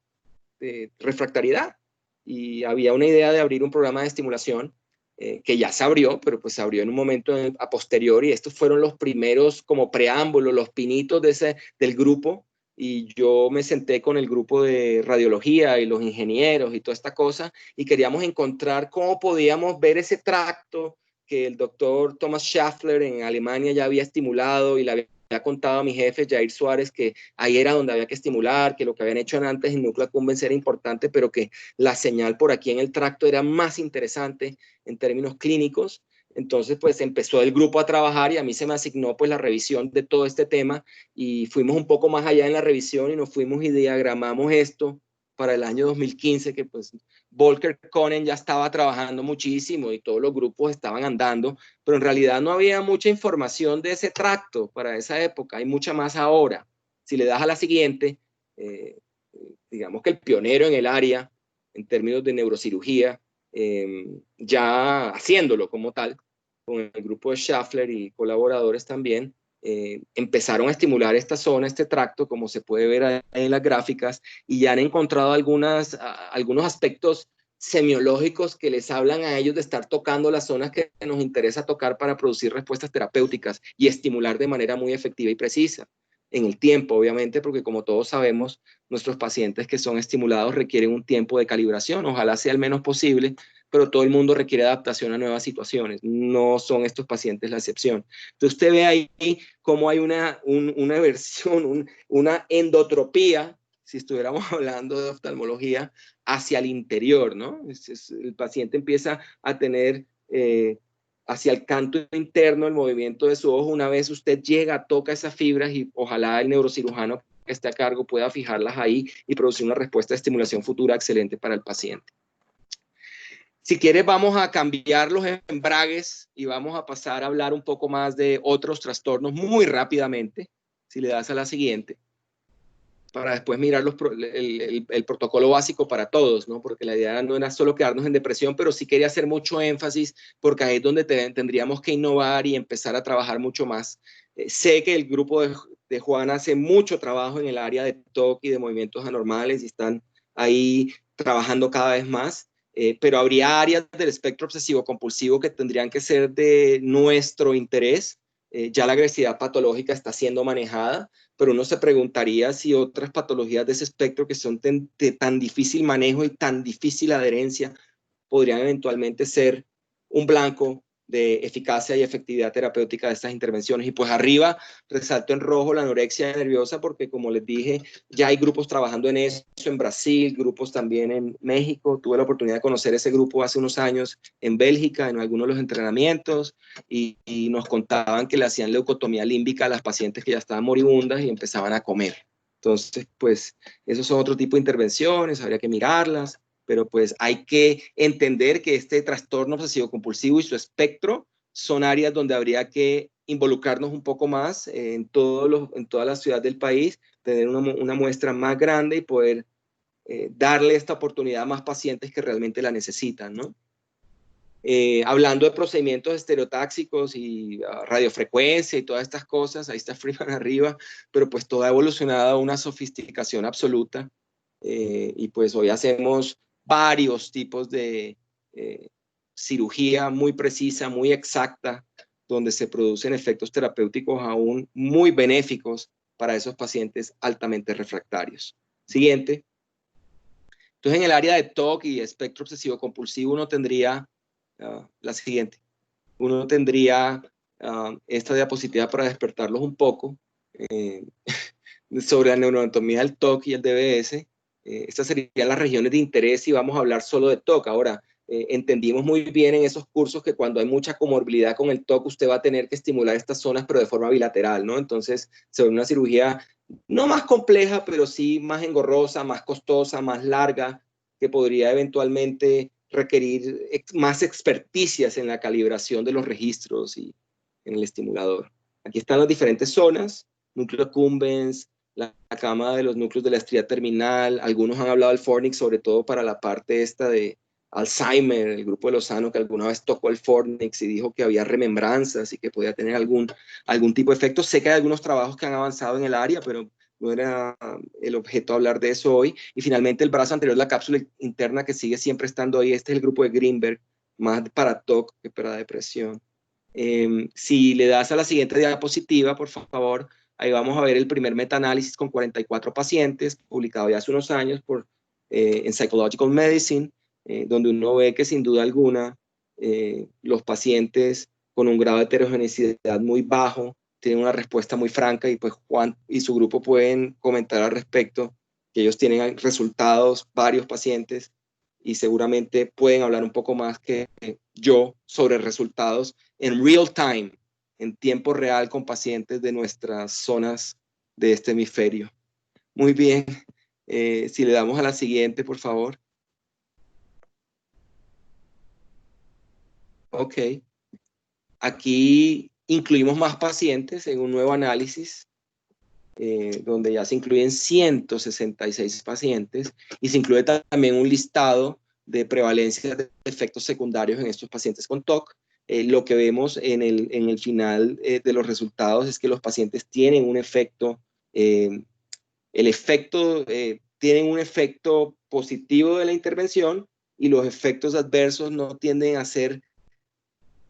refractariedad. Y había una idea de abrir un programa de estimulación que ya se abrió, pero pues se abrió en un momento a posteriori. Estos fueron los primeros como preámbulos, los pinitos del grupo. Y yo me senté con el grupo de radiología y los ingenieros y toda esta cosa y queríamos encontrar cómo podíamos ver ese tracto que el doctor Thomas Schaffler en Alemania ya había estimulado y le había contado a mi jefe Jair Suárez que ahí era donde había que estimular, que lo que habían hecho antes en núcleo accumbens era importante, pero que la señal por aquí en el tracto era más interesante en términos clínicos. Entonces, pues empezó el grupo a trabajar y a mí se me asignó pues la revisión de todo este tema y fuimos un poco más allá en la revisión y nos fuimos y diagramamos esto para el año 2015, que pues Volker Konen ya estaba trabajando muchísimo y todos los grupos estaban andando, pero en realidad no había mucha información de ese tracto para esa época, hay mucha más ahora. Si le das a la siguiente, digamos que el pionero en el área, en términos de neurocirugía, ya haciéndolo como tal, con el grupo de Schaffler y colaboradores también, empezaron a estimular esta zona, este tracto, como se puede ver ahí en las gráficas, y ya han encontrado algunos aspectos semiológicos que les hablan a ellos de estar tocando las zonas que nos interesa tocar para producir respuestas terapéuticas y estimular de manera muy efectiva y precisa. En el tiempo, obviamente, porque como todos sabemos, nuestros pacientes que son estimulados requieren un tiempo de calibración, ojalá sea el menos posible, pero todo el mundo requiere adaptación a nuevas situaciones, no son estos pacientes la excepción. Entonces usted ve ahí cómo hay una versión, una endotropía, si estuviéramos hablando de oftalmología, hacia el interior, ¿no? El paciente empieza a tener hacia el canto interno el movimiento de su ojo. Una vez usted llega, toca esas fibras y ojalá el neurocirujano que esté a cargo pueda fijarlas ahí y producir una respuesta de estimulación futura excelente para el paciente. Si quieres, vamos a cambiar los embragues y vamos a pasar a hablar un poco más de otros trastornos muy rápidamente, si le das a la siguiente, para después mirar el protocolo básico para todos, ¿no? Porque la idea no era solo quedarnos en depresión, pero sí quería hacer mucho énfasis, porque ahí es donde tendríamos que innovar y empezar a trabajar mucho más. Sé que el grupo de Juan hace mucho trabajo en el área de TOC y de movimientos anormales y están ahí trabajando cada vez más. Pero habría áreas del espectro obsesivo compulsivo que tendrían que ser de nuestro interés. Ya la agresividad patológica está siendo manejada, pero uno se preguntaría si otras patologías de ese espectro que son de tan difícil manejo y tan difícil adherencia podrían eventualmente ser un blanco de eficacia y efectividad terapéutica de estas intervenciones. Y pues arriba resalto en rojo la anorexia nerviosa porque, como les dije, ya hay grupos trabajando en eso en Brasil, grupos también en México. Tuve la oportunidad de conocer ese grupo hace unos años en Bélgica, en algunos de los entrenamientos, y nos contaban que le hacían leucotomía límbica a las pacientes que ya estaban moribundas y empezaban a comer. Entonces, pues, esos son otro tipo de intervenciones, habría que mirarlas, pero pues hay que entender que este trastorno obsesivo compulsivo y su espectro son áreas donde habría que involucrarnos un poco más en toda la ciudad del país, tener una muestra más grande y poder darle esta oportunidad a más pacientes que realmente la necesitan, ¿no? Hablando de procedimientos estereotáxicos y radiofrecuencia y todas estas cosas, ahí está Freeman arriba, pero pues todo ha evolucionado a una sofisticación absoluta y pues hoy hacemos varios tipos de cirugía muy precisa, muy exacta, donde se producen efectos terapéuticos aún muy benéficos para esos pacientes altamente refractarios. Siguiente. Entonces, en el área de TOC y espectro obsesivo compulsivo, uno tendría la siguiente. Uno tendría esta diapositiva para despertarlos un poco sobre la neuroanatomía del TOC y el DBS. Estas serían las regiones de interés y vamos a hablar solo de TOC. Ahora, entendimos muy bien en esos cursos que cuando hay mucha comorbilidad con el TOC, usted va a tener que estimular estas zonas, pero de forma bilateral, ¿no? Entonces, se ve una cirugía no más compleja, pero sí más engorrosa, más costosa, más larga, que podría eventualmente requerir más experticias en la calibración de los registros y en el estimulador. Aquí están las diferentes zonas, núcleo accumbens, la cama de los núcleos de la estría terminal. Algunos han hablado del fornix, sobre todo para la parte esta de Alzheimer, el grupo de Lozano que alguna vez tocó el fornix y dijo que había remembranzas y que podía tener algún tipo de efecto. Sé que hay algunos trabajos que han avanzado en el área, pero no era el objeto hablar de eso hoy. Y finalmente el brazo anterior, la cápsula interna que sigue siempre estando ahí. Este es el grupo de Greenberg, más para TOC que para depresión. Si le das a la siguiente diapositiva, por favor, ahí vamos a ver el primer metaanálisis con 44 pacientes, publicado ya hace unos años en Psychological Medicine, donde uno ve que sin duda alguna los pacientes con un grado de heterogeneidad muy bajo tienen una respuesta muy franca y pues Juan y su grupo pueden comentar al respecto que ellos tienen resultados, varios pacientes y seguramente pueden hablar un poco más que yo sobre resultados en real time, en tiempo real con pacientes de nuestras zonas de este hemisferio. Muy bien, si le damos a la siguiente, por favor. Ok. Aquí incluimos más pacientes en un nuevo análisis, donde ya se incluyen 166 pacientes y se incluye también un listado de prevalencia de efectos secundarios en estos pacientes con TOC. Lo que vemos en el final de los resultados es que los pacientes tienen un efecto, tienen un efecto positivo de la intervención y los efectos adversos no tienden a ser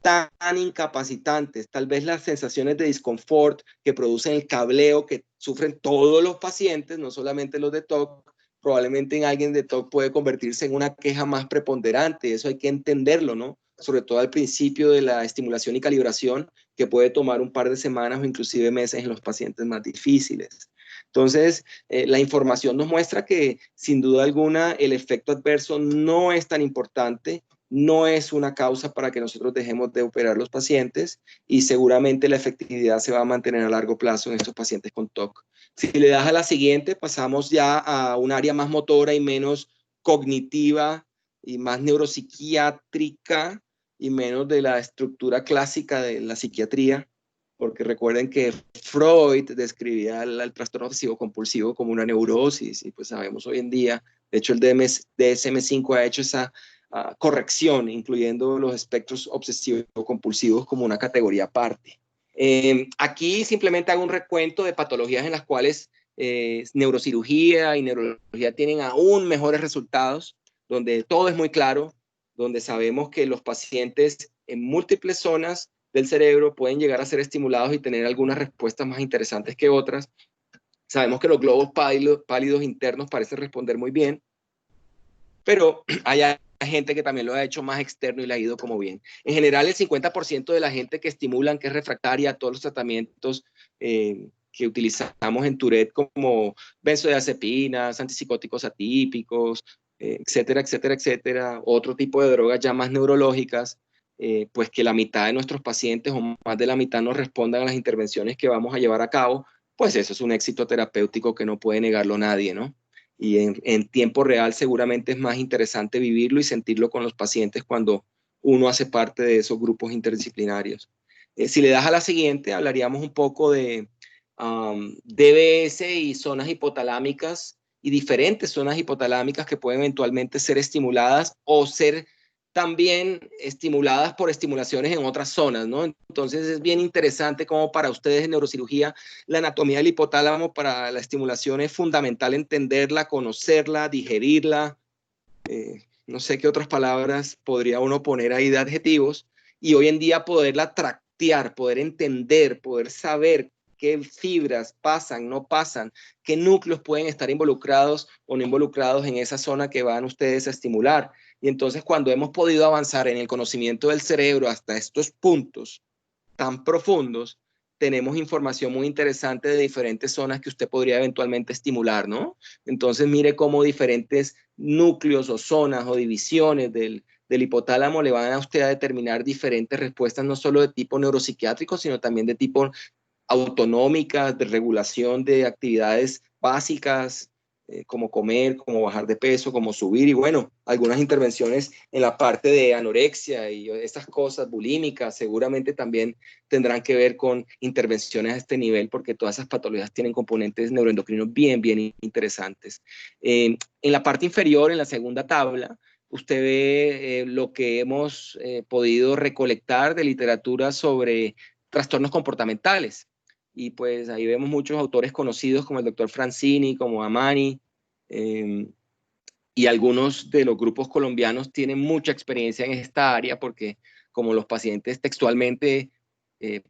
tan incapacitantes. Tal vez las sensaciones de disconfort que producen el cableo que sufren todos los pacientes, no solamente los de TOC, probablemente en alguien de TOC puede convertirse en una queja más preponderante. Eso hay que entenderlo, ¿no? Sobre todo al principio de la estimulación y calibración, que puede tomar un par de semanas o inclusive meses en los pacientes más difíciles. Entonces, la información nos muestra que, sin duda alguna, el efecto adverso no es tan importante, no es una causa para que nosotros dejemos de operar los pacientes y seguramente la efectividad se va a mantener a largo plazo en estos pacientes con TOC. Si le das a la siguiente, pasamos ya a un área más motora y menos cognitiva y más neuropsiquiátrica y menos de la estructura clásica de la psiquiatría, porque recuerden que Freud describía el trastorno obsesivo compulsivo como una neurosis y pues sabemos hoy en día, de hecho el DSM-5 ha hecho esa corrección, incluyendo los espectros obsesivo-compulsivos como una categoría aparte. Aquí simplemente hago un recuento de patologías en las cuales neurocirugía y neurología tienen aún mejores resultados, donde todo es muy claro, donde sabemos que los pacientes en múltiples zonas del cerebro pueden llegar a ser estimulados y tener algunas respuestas más interesantes que otras. Sabemos que los globos pálidos internos parecen responder muy bien, pero hay gente que también lo ha hecho más externo y le ha ido como bien. En general, el 50% de la gente que estimulan, que es refractaria a todos los tratamientos que utilizamos en Tourette, como benzodiazepinas, antipsicóticos atípicos, etcétera, etcétera, etcétera, otro tipo de drogas ya más neurológicas, pues que la mitad de nuestros pacientes o más de la mitad no respondan a las intervenciones que vamos a llevar a cabo, pues eso es un éxito terapéutico que no puede negarlo nadie, ¿no? Y en tiempo real seguramente es más interesante vivirlo y sentirlo con los pacientes cuando uno hace parte de esos grupos interdisciplinarios. Si le das a la siguiente, hablaríamos un poco de DBS y zonas hipotalámicas y diferentes zonas hipotalámicas que pueden eventualmente ser estimuladas o ser también estimuladas por estimulaciones en otras zonas, ¿no? Entonces es bien interesante como para ustedes en neurocirugía la anatomía del hipotálamo para la estimulación es fundamental entenderla, conocerla, digerirla, no sé qué otras palabras podría uno poner ahí de adjetivos, y hoy en día poderla tractear, poder entender, poder saber qué fibras pasan, no pasan, qué núcleos pueden estar involucrados o no involucrados en esa zona que van ustedes a estimular. Y entonces cuando hemos podido avanzar en el conocimiento del cerebro hasta estos puntos tan profundos, tenemos información muy interesante de diferentes zonas que usted podría eventualmente estimular, ¿no? Entonces mire cómo diferentes núcleos o zonas o divisiones del hipotálamo le van a usted a determinar diferentes respuestas, no solo de tipo neuropsiquiátrico, sino también de tipo autonómicas, de regulación de actividades básicas, como comer, como bajar de peso, como subir, y bueno, algunas intervenciones en la parte de anorexia y estas cosas bulímicas seguramente también tendrán que ver con intervenciones a este nivel, porque todas esas patologías tienen componentes neuroendocrinos bien, bien interesantes. En la parte inferior, en la segunda tabla, usted ve lo que hemos podido recolectar de literatura sobre trastornos comportamentales. Y pues ahí vemos muchos autores conocidos como el doctor Francini, como Amani, y algunos de los grupos colombianos tienen mucha experiencia en esta área porque como los pacientes textualmente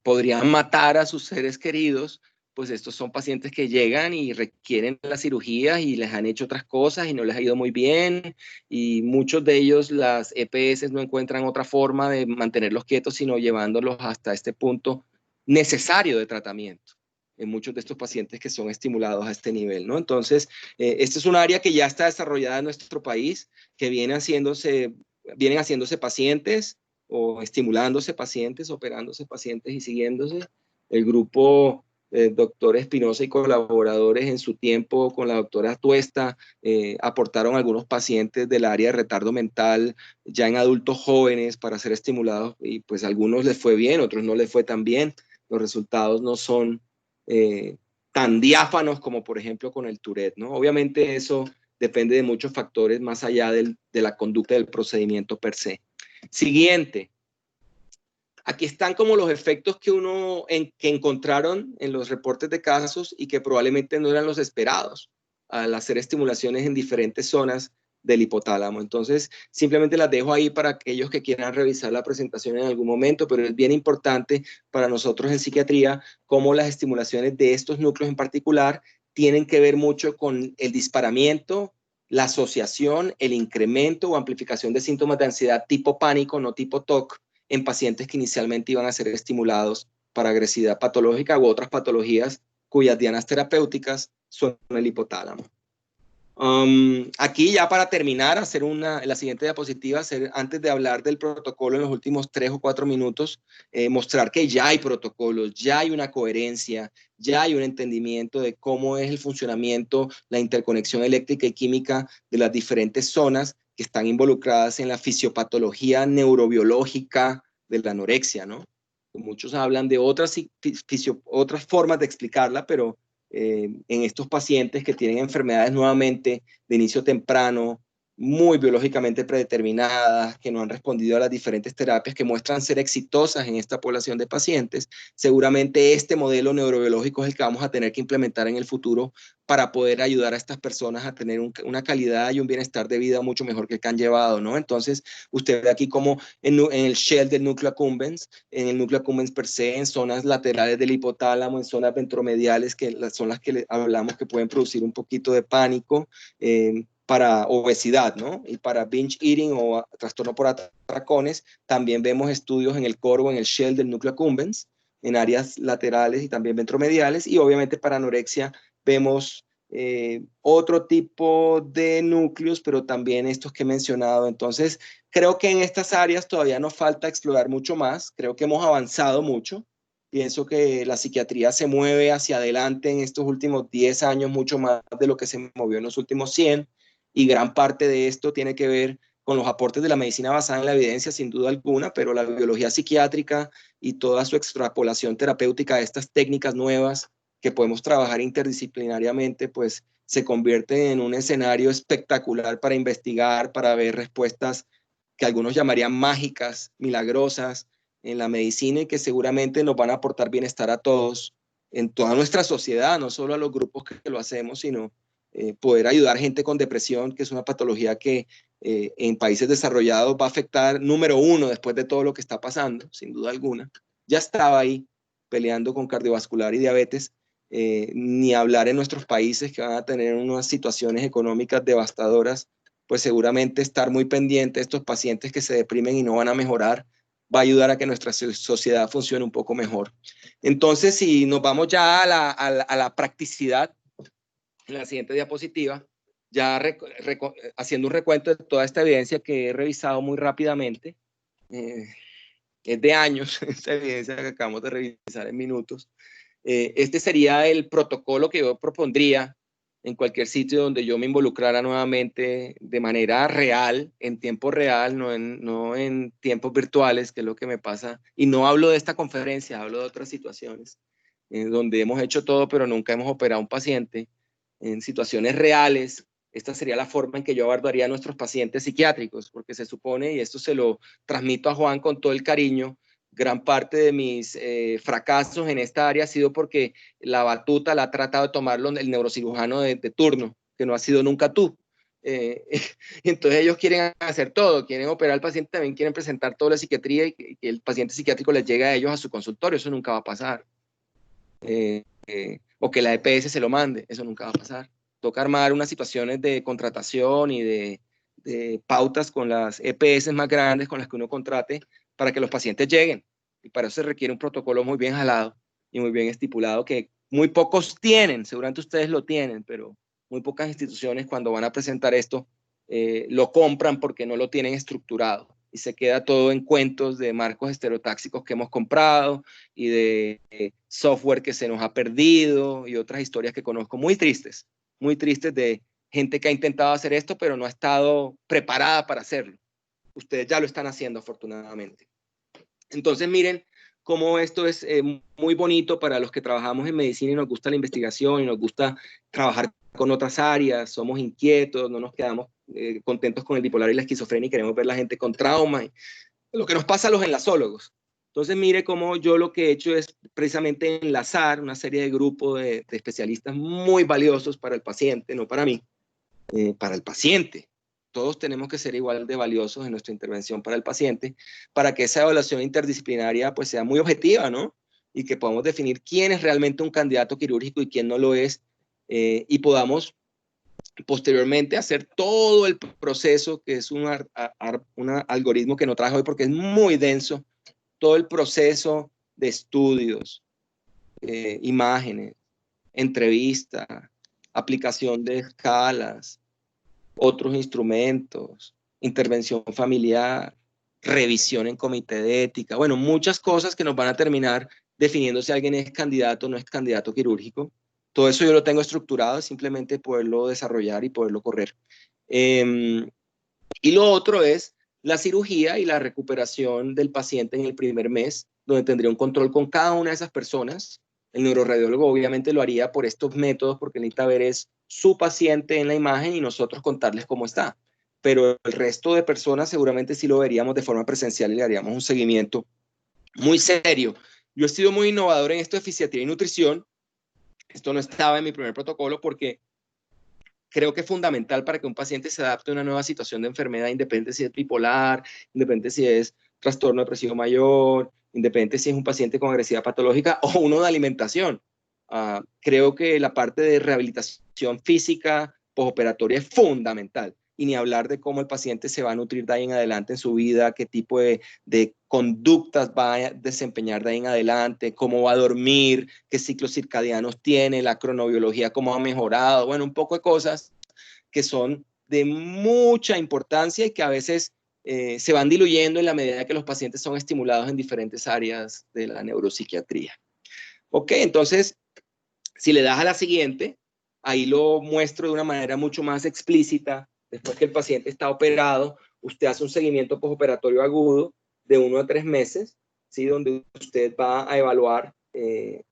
podrían matar a sus seres queridos, pues estos son pacientes que llegan y requieren la cirugía y les han hecho otras cosas y no les ha ido muy bien, y muchos de ellos las EPS no encuentran otra forma de mantenerlos quietos sino llevándolos hasta este punto necesario de tratamiento. en muchos de estos pacientes que son estimulados a este nivel, ¿no? Entonces, este es un área que ya está desarrollada en nuestro país, que vienen haciéndose pacientes o estimulándose pacientes, operándose pacientes y siguiéndose. El grupo doctor Espinosa y colaboradores en su tiempo con la doctora Tuesta aportaron algunos pacientes del área de retardo mental ya en adultos jóvenes para ser estimulados y pues a algunos les fue bien, otros no les fue tan bien. Los resultados no son tan diáfanos como por ejemplo con el Tourette, ¿no? Obviamente eso depende de muchos factores más allá de la conducta del procedimiento per se. Siguiente. Aquí están como los efectos que que encontraron en los reportes de casos y que probablemente no eran los esperados al hacer estimulaciones en diferentes zonas del hipotálamo. Entonces, simplemente las dejo ahí para aquellos que quieran revisar la presentación en algún momento, pero es bien importante para nosotros en psiquiatría cómo las estimulaciones de estos núcleos en particular tienen que ver mucho con el disparamiento, la asociación, el incremento o amplificación de síntomas de ansiedad tipo pánico, no tipo TOC, en pacientes que inicialmente iban a ser estimulados para agresividad patológica u otras patologías cuyas dianas terapéuticas son el hipotálamo. Aquí ya para terminar, hacer la siguiente diapositiva, antes de hablar del protocolo en los últimos 3 o 4 minutos, mostrar que ya hay protocolos, ya hay una coherencia, ya hay un entendimiento de cómo es el funcionamiento, la interconexión eléctrica y química de las diferentes zonas que están involucradas en la fisiopatología neurobiológica de la anorexia, ¿no? Muchos hablan de otras formas de explicarla, pero en estos pacientes que tienen enfermedades nuevamente de inicio temprano, muy biológicamente predeterminadas, que no han respondido a las diferentes terapias que muestran ser exitosas en esta población de pacientes, seguramente este modelo neurobiológico es el que vamos a tener que implementar en el futuro para poder ayudar a estas personas a tener una calidad y un bienestar de vida mucho mejor que el que han llevado, ¿no? Entonces, usted ve aquí como en el shell del núcleo accumbens, en el núcleo accumbens per se, en zonas laterales del hipotálamo, en zonas ventromediales, que son las que hablamos que pueden producir un poquito de pánico, para obesidad, ¿no? Y para binge eating o trastorno por atracones, también vemos estudios en el corvo, en el shell del núcleo accumbens, en áreas laterales y también ventromediales, y obviamente para anorexia vemos otro tipo de núcleos, pero también estos que he mencionado. Entonces, creo que en estas áreas todavía nos falta explorar mucho más, creo que hemos avanzado mucho. Pienso que la psiquiatría se mueve hacia adelante en estos últimos 10 años, mucho más de lo que se movió en los últimos 100, y gran parte de esto tiene que ver con los aportes de la medicina basada en la evidencia, sin duda alguna, pero la biología psiquiátrica y toda su extrapolación terapéutica de estas técnicas nuevas que podemos trabajar interdisciplinariamente, pues se convierte en un escenario espectacular para investigar, para ver respuestas que algunos llamarían mágicas, milagrosas en la medicina y que seguramente nos van a aportar bienestar a todos, en toda nuestra sociedad, no solo a los grupos que lo hacemos, sino poder ayudar a gente con depresión, que es una patología que en países desarrollados va a afectar número 1 después de todo lo que está pasando, sin duda alguna. Ya estaba ahí peleando con cardiovascular y diabetes, ni hablar en nuestros países que van a tener unas situaciones económicas devastadoras, pues seguramente estar muy pendiente de estos pacientes que se deprimen y no van a mejorar va a ayudar a que nuestra sociedad funcione un poco mejor. Entonces, si nos vamos ya a la practicidad, en la siguiente diapositiva, ya haciendo un recuento de toda esta evidencia que he revisado muy rápidamente, es de años, esta evidencia que acabamos de revisar en minutos. Este sería el protocolo que yo propondría en cualquier sitio donde yo me involucrara nuevamente de manera real, en tiempo real, no en tiempos virtuales, que es lo que me pasa. Y no hablo de esta conferencia, hablo de otras situaciones, donde hemos hecho todo, pero nunca hemos operado a un paciente. En situaciones reales, esta sería la forma en que yo abordaría a nuestros pacientes psiquiátricos, porque se supone, y esto se lo transmito a Juan con todo el cariño, gran parte de mis fracasos en esta área ha sido porque la batuta la ha tratado de tomarlo el neurocirujano de turno, que no ha sido nunca tú. Entonces ellos quieren hacer todo, quieren operar al paciente, también quieren presentar toda la psiquiatría y que el paciente psiquiátrico les llegue a ellos a su consultorio, eso nunca va a pasar. O que la EPS se lo mande, eso nunca va a pasar. Toca armar unas situaciones de contratación y de pautas con las EPS más grandes con las que uno contrate para que los pacientes lleguen. Y para eso se requiere un protocolo muy bien jalado y muy bien estipulado que muy pocos tienen, seguramente ustedes lo tienen, pero muy pocas instituciones cuando van a presentar esto lo compran porque no lo tienen estructurado y se queda todo en cuentos de marcos estereotáxicos que hemos comprado y de software que se nos ha perdido y otras historias que conozco muy tristes de gente que ha intentado hacer esto pero no ha estado preparada para hacerlo. Ustedes ya lo están haciendo afortunadamente. Entonces miren cómo esto es muy bonito para los que trabajamos en medicina y nos gusta la investigación y nos gusta trabajar con otras áreas, somos inquietos, no nos quedamos contentos con el bipolar y la esquizofrenia y queremos ver la gente con trauma, y lo que nos pasa a los enlazólogos. Entonces mire cómo yo lo que he hecho es precisamente enlazar una serie de grupos de especialistas muy valiosos para el paciente, no para mí, para el paciente. Todos tenemos que ser igual de valiosos en nuestra intervención para el paciente, para que esa evaluación interdisciplinaria pues sea muy objetiva, ¿no? Y que podamos definir quién es realmente un candidato quirúrgico y quién no lo es, y podamos posteriormente hacer todo el proceso, que es un algoritmo que no traje hoy porque es muy denso, todo el proceso de estudios, imágenes, entrevista, aplicación de escalas, otros instrumentos, intervención familiar, revisión en comité de ética, bueno, muchas cosas que nos van a terminar definiendo si alguien es candidato o no es candidato quirúrgico. Todo eso yo lo tengo estructurado, simplemente poderlo desarrollar y poderlo correr. Y lo otro es la cirugía y la recuperación del paciente en el primer mes, donde tendría un control con cada una de esas personas. El neuroradiólogo obviamente lo haría por estos métodos porque necesita ver es su paciente en la imagen y nosotros contarles cómo está. Pero el resto de personas seguramente sí lo veríamos de forma presencial y le haríamos un seguimiento muy serio. Yo he sido muy innovador en esto de fisiatría y nutrición. Esto no estaba en mi primer protocolo porque creo que es fundamental para que un paciente se adapte a una nueva situación de enfermedad, independiente si es bipolar, independiente si es trastorno depresivo mayor, independiente si es un paciente con agresividad patológica o uno de alimentación. Creo que la parte de rehabilitación física postoperatoria es fundamental. Y ni hablar de cómo el paciente se va a nutrir de ahí en adelante en su vida, qué tipo de conductas va a desempeñar de ahí en adelante, cómo va a dormir, qué ciclos circadianos tiene, la cronobiología, cómo ha mejorado, bueno, un poco de cosas que son de mucha importancia y que a veces se van diluyendo en la medida que los pacientes son estimulados en diferentes áreas de la neuropsiquiatría. Ok, entonces, si le das a la siguiente, ahí lo muestro de una manera mucho más explícita. Después que el paciente está operado, usted hace un seguimiento postoperatorio agudo de 1 a 3 meses, ¿sí? Donde usted va a evaluar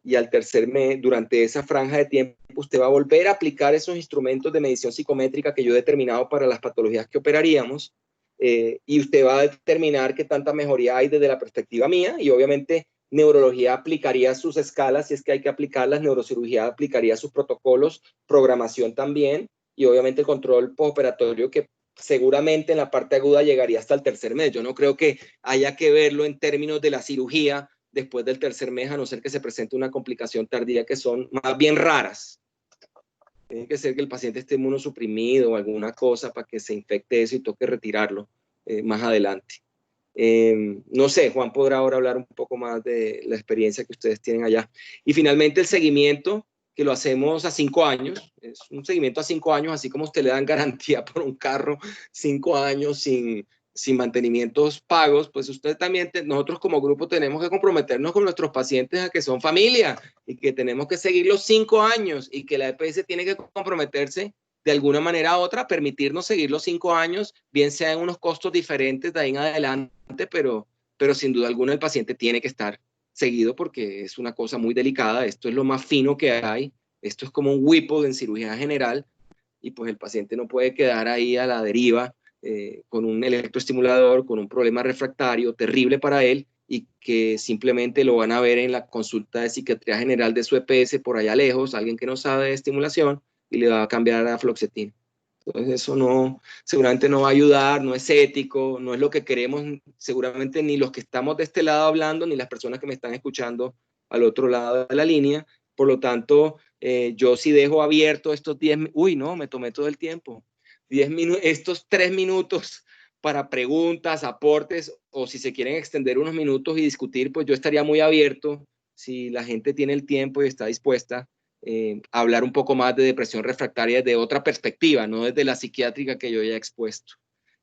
y al tercer mes, durante esa franja de tiempo, usted va a volver a aplicar esos instrumentos de medición psicométrica que yo he determinado para las patologías que operaríamos, y usted va a determinar qué tanta mejoría hay desde la perspectiva mía, y obviamente neurología aplicaría sus escalas si es que hay que aplicarlas, neurocirugía aplicaría sus protocolos, programación también, y obviamente el control postoperatorio que seguramente en la parte aguda llegaría hasta el tercer mes. Yo no creo que haya que verlo en términos de la cirugía después del tercer mes, a no ser que se presente una complicación tardía que son más bien raras. Tiene que ser que el paciente esté inmunosuprimido o alguna cosa para que se infecte eso y toque retirarlo más adelante. No sé, Juan podrá ahora hablar un poco más de la experiencia que ustedes tienen allá. Y finalmente el seguimiento, que lo hacemos a 5 años, es un seguimiento a 5 años, así como usted le dan garantía por un carro 5 años sin mantenimientos pagos, pues usted también, nosotros como grupo tenemos que comprometernos con nuestros pacientes a que son familia y que tenemos que seguir los 5 años y que la EPS tiene que comprometerse de alguna manera u otra, permitirnos seguir los 5 años, bien sea en unos costos diferentes de ahí en adelante, pero sin duda alguna el paciente tiene que estar seguido porque es una cosa muy delicada. Esto es lo más fino que hay. Esto es como un whipple en cirugía general y pues el paciente no puede quedar ahí a la deriva con un electroestimulador, con un problema refractario terrible para él y que simplemente lo van a ver en la consulta de psiquiatría general de su EPS por allá lejos, alguien que no sabe de estimulación, y le va a cambiar a fluoxetina. Entonces eso no, seguramente no va a ayudar, no es ético, no es lo que queremos, seguramente ni los que estamos de este lado hablando, ni las personas que me están escuchando al otro lado de la línea. Por lo tanto, yo sí dejo abierto estos 10, uy, no, me tomé todo el tiempo, 10 minutos, estos 3 minutos para preguntas, aportes, o si se quieren extender unos minutos y discutir, pues yo estaría muy abierto si la gente tiene el tiempo y está dispuesta a hablar un poco más de depresión refractaria desde otra perspectiva, no desde la psiquiátrica que yo ya he expuesto.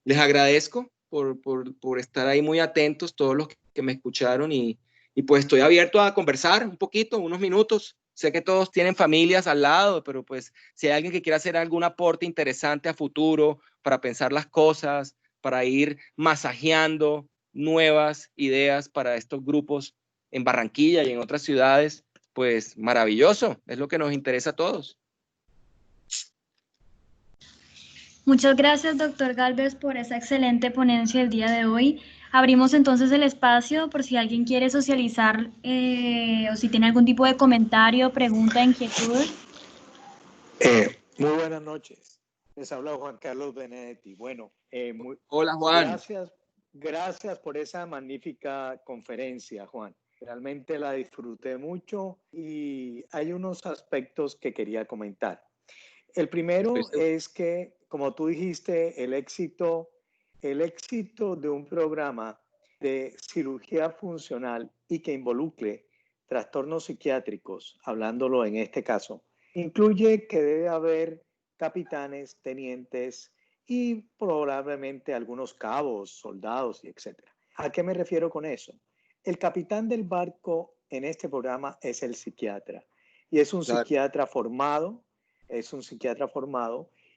Les agradezco por estar ahí muy atentos, todos los que me escucharon, y pues estoy abierto a conversar un poquito, unos minutos. Sé que todos tienen familias al lado, pero pues si hay alguien que quiera hacer algún aporte interesante a futuro para pensar las cosas, para ir masajeando nuevas ideas para estos grupos en Barranquilla y en otras ciudades, pues maravilloso, es lo que nos interesa a todos. Muchas gracias, doctor Galvez, por esa excelente ponencia el día de hoy. Abrimos entonces el espacio por si alguien quiere socializar o si tiene algún tipo de comentario, pregunta, inquietud. Muy buenas noches. Les habla Juan Carlos Benedetti. Bueno, hola Juan. Gracias por esa magnífica conferencia, Juan. Realmente la disfruté mucho y hay unos aspectos que quería comentar. El primero es que, como tú dijiste, el éxito de un programa de cirugía funcional y que involucre trastornos psiquiátricos, hablándolo en este caso, incluye que debe haber capitanes, tenientes y probablemente algunos cabos, soldados y etc. ¿A qué me refiero con eso? El capitán del barco en este programa es el psiquiatra y es un psiquiatra formado,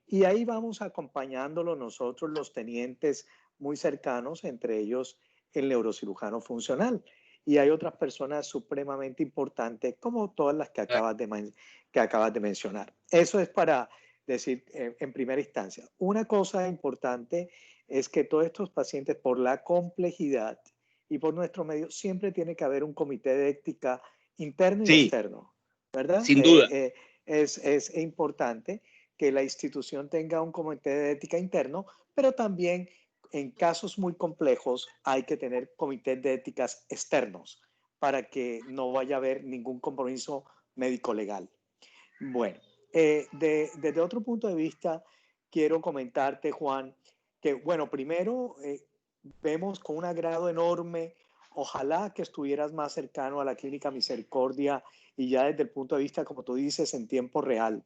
y ahí vamos acompañándolo nosotros los tenientes muy cercanos, entre ellos el neurocirujano funcional. Y hay otras personas supremamente importantes, como todas las que acabas de mencionar. Eso es para decir en primera instancia. Una cosa importante es que todos estos pacientes, por la complejidad y por nuestro medio, siempre tiene que haber un comité de ética interno y externo, ¿verdad? Sin duda. Es importante que la institución tenga un comité de ética interno, pero también en casos muy complejos hay que tener comités de éticas externos para que no vaya a haber ningún compromiso médico-legal. Bueno, desde otro punto de vista, quiero comentarte, Juan, que, bueno, primero vemos con un agrado enorme, ojalá que estuvieras más cercano a la Clínica Misericordia y ya desde el punto de vista, como tú dices, en tiempo real,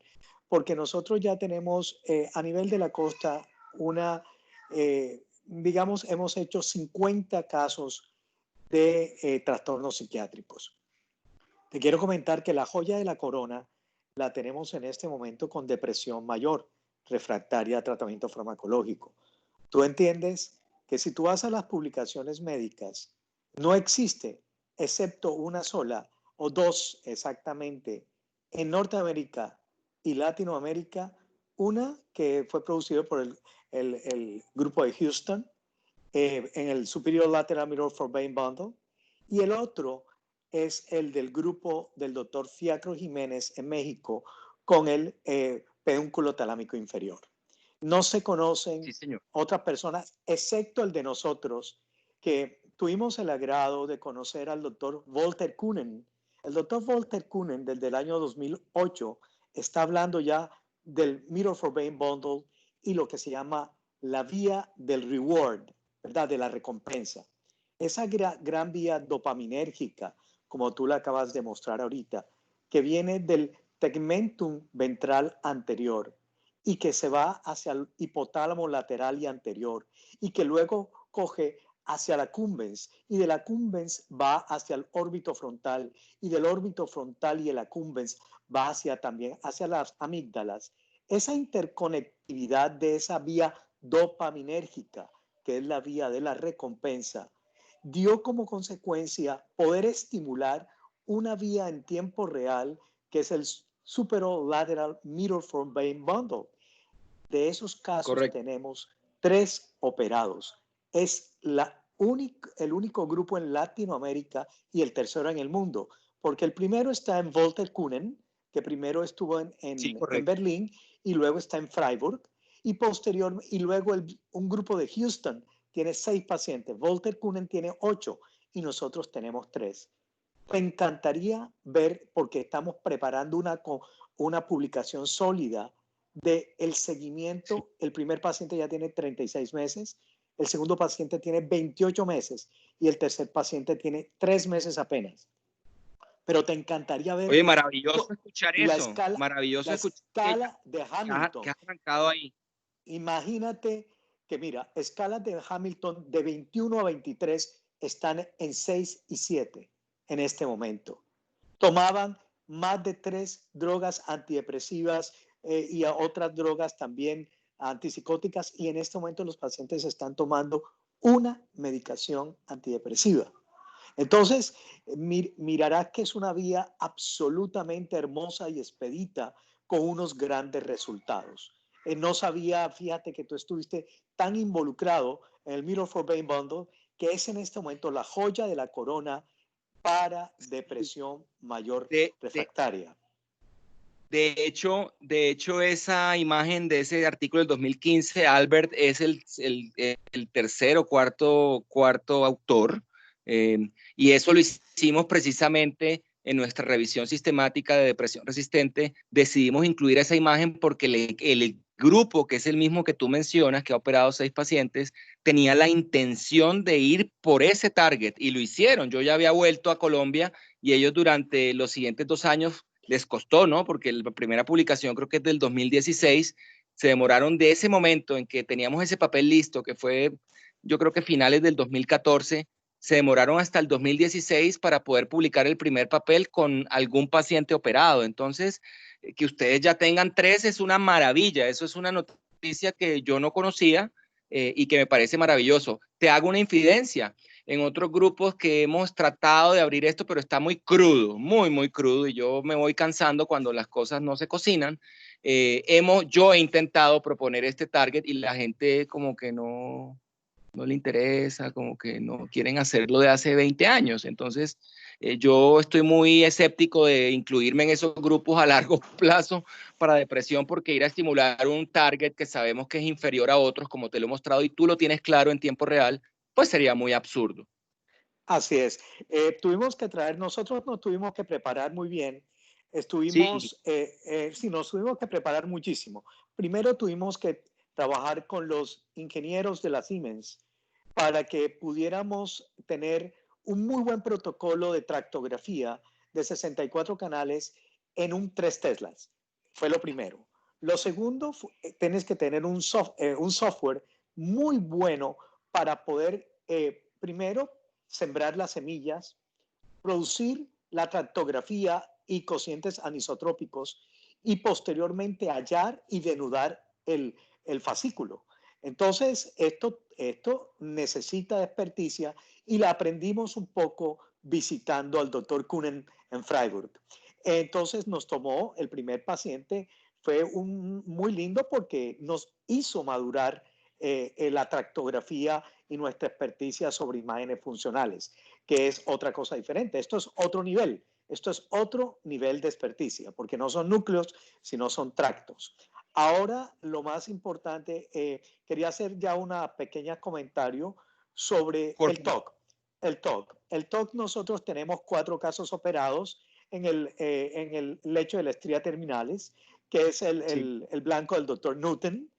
porque nosotros ya tenemos a nivel de la costa digamos, hemos hecho 50 casos de trastornos psiquiátricos. Te quiero comentar que la joya de la corona la tenemos en este momento con depresión mayor, refractaria a tratamiento farmacológico. Tú entiendes que si tú vas a las publicaciones médicas, no existe, excepto una sola o dos exactamente, en Norteamérica y Latinoamérica, una que fue producida por el grupo de Houston, en el Superior Lateral Mirror for Vein Bundle, y el otro es el del grupo del doctor Fiacro Jiménez en México con el pedúnculo talámico inferior. No se conocen otras personas, excepto el de nosotros, que tuvimos el agrado de conocer al doctor Volter Kuhnen. El doctor Volter Kuhnen, desde el año 2008, está hablando ya del Mirror for Vein Bundle y lo que se llama la vía del reward, ¿verdad? De la recompensa. Esa gran vía dopaminérgica, como tú la acabas de mostrar ahorita, que viene del tegmentum ventral anterior y que se va hacia el hipotálamo lateral y anterior y que luego coge hacia la cumbens y de la cumbens va hacia el órbito frontal y del órbito frontal y el accumbens va también hacia las amígdalas. Esa interconectividad de esa vía dopaminérgica, que es la vía de la recompensa, dio como consecuencia poder estimular una vía en tiempo real que es el Superolateral Mirror for Vein Bundle. De esos casos tenemos 3 operados. Es el único grupo en Latinoamérica y el tercero en el mundo, porque el primero está en Volter Kuhnen, que primero estuvo en Berlín y luego está en Freiburg, y luego un grupo de Houston tiene 6 pacientes, Volter Kuhnen tiene 8 y nosotros tenemos 3. Me encantaría ver, porque estamos preparando una publicación sólida del seguimiento. El primer paciente ya tiene 36 meses, el segundo paciente tiene 28 meses y el tercer paciente tiene 3 meses apenas. pero te encantaría ver Oye, maravilloso escuchar la eso. escala, Maravilloso la escuchar que escala de que Hamilton. has arrancado ahí. Imagínate que, mira, escalas de Hamilton de 21 a 23 están en 6 y 7 en este momento. Tomaban más de 3 drogas antidepresivas y otras drogas también antipsicóticas, y en este momento los pacientes están tomando una medicación antidepresiva. Entonces, mirarás que es una vía absolutamente hermosa y expedita con unos grandes resultados. No sabía, fíjate que tú estuviste tan involucrado en el Mirror for Brain Bundle, que es en este momento la joya de la corona para depresión mayor De, de, refractaria. de hecho, esa imagen de ese artículo del 2015, Albert es el tercer o cuarto autor, y eso lo hicimos precisamente en nuestra revisión sistemática de depresión resistente. Decidimos incluir esa imagen porque el grupo, que es el mismo que tú mencionas, que ha operado 6 pacientes, tenía la intención de ir por ese target y lo hicieron. Yo ya había vuelto a Colombia y ellos durante los siguientes 2 años les costó, ¿no? Porque la primera publicación creo que es del 2016, se demoraron de ese momento en que teníamos ese papel listo, que fue yo creo que finales del 2014, se demoraron hasta el 2016 para poder publicar el primer papel con algún paciente operado. Entonces, que ustedes ya tengan 3 es una maravilla, eso es una noticia que yo no conocía y que me parece maravilloso. Te hago una infidencia. En otros grupos que hemos tratado de abrir esto, pero está muy crudo, muy crudo, y yo me voy cansando cuando las cosas no se cocinan. Yo he intentado proponer este target y la gente como que no le interesa, como que no quieren hacerlo de hace 20 años. Entonces, yo estoy muy escéptico de incluirme en esos grupos a largo plazo para depresión, porque ir a estimular un target que sabemos que es inferior a otros, como te lo he mostrado y tú lo tienes claro en tiempo real, pues sería muy absurdo. Así es. Nosotros nos tuvimos que preparar muy bien. Sí, Sí, nos tuvimos que preparar muchísimo. Primero tuvimos que trabajar con los ingenieros de la Siemens para que pudiéramos tener un muy buen protocolo de tractografía de 64 canales en un 3 Teslas. Fue lo primero. Lo segundo, tienes que tener un software muy bueno para poder, primero, sembrar las semillas, producir la tractografía y cocientes anisotrópicos, y posteriormente hallar y denudar el fascículo. Entonces, esto necesita experticia y la aprendimos un poco visitando al doctor Kuhnen en Freiburg. Entonces nos tomó el primer paciente, fue muy lindo porque nos hizo madurar la tractografía y nuestra experticia sobre imágenes funcionales, que es otra cosa diferente. Esto es otro nivel. Esto es otro nivel de experticia, porque no son núcleos, sino son tractos. Ahora, lo más importante, quería hacer ya una pequeña comentario sobre por el TOC. El TOC, nosotros tenemos 4 casos operados en el lecho de la estría terminales, que es sí. el blanco del doctor Newton.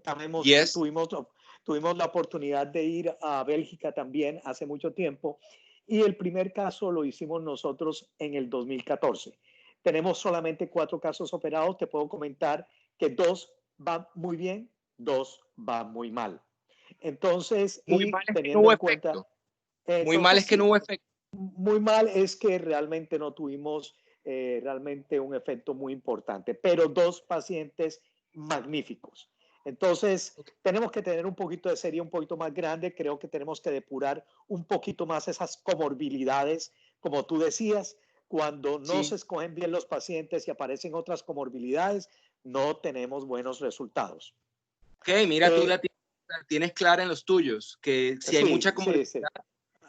También Yes. tuvimos la oportunidad de ir a Bélgica también hace mucho tiempo, y el primer caso lo hicimos nosotros en el 2014. Tenemos solamente 4 casos operados. Te puedo comentar que 2 van muy bien, 2 van muy mal. Entonces, Muy y mal es que no teniendo hubo en cuenta, efecto. Muy mal entonces es que no sí, hubo efecto. muy mal es que realmente no tuvimos realmente un efecto muy importante, pero 2 pacientes magníficos. Entonces, tenemos que tener un poquito de serie un poquito más grande. Creo que tenemos que depurar un poquito más esas comorbilidades. Como tú decías, cuando no se Sí. escogen bien los pacientes y aparecen otras comorbilidades, no tenemos buenos resultados. Ok, mira, tú Eh, la tienes clara en los tuyos, que si hay mucha sí, sí, comodidad, sí.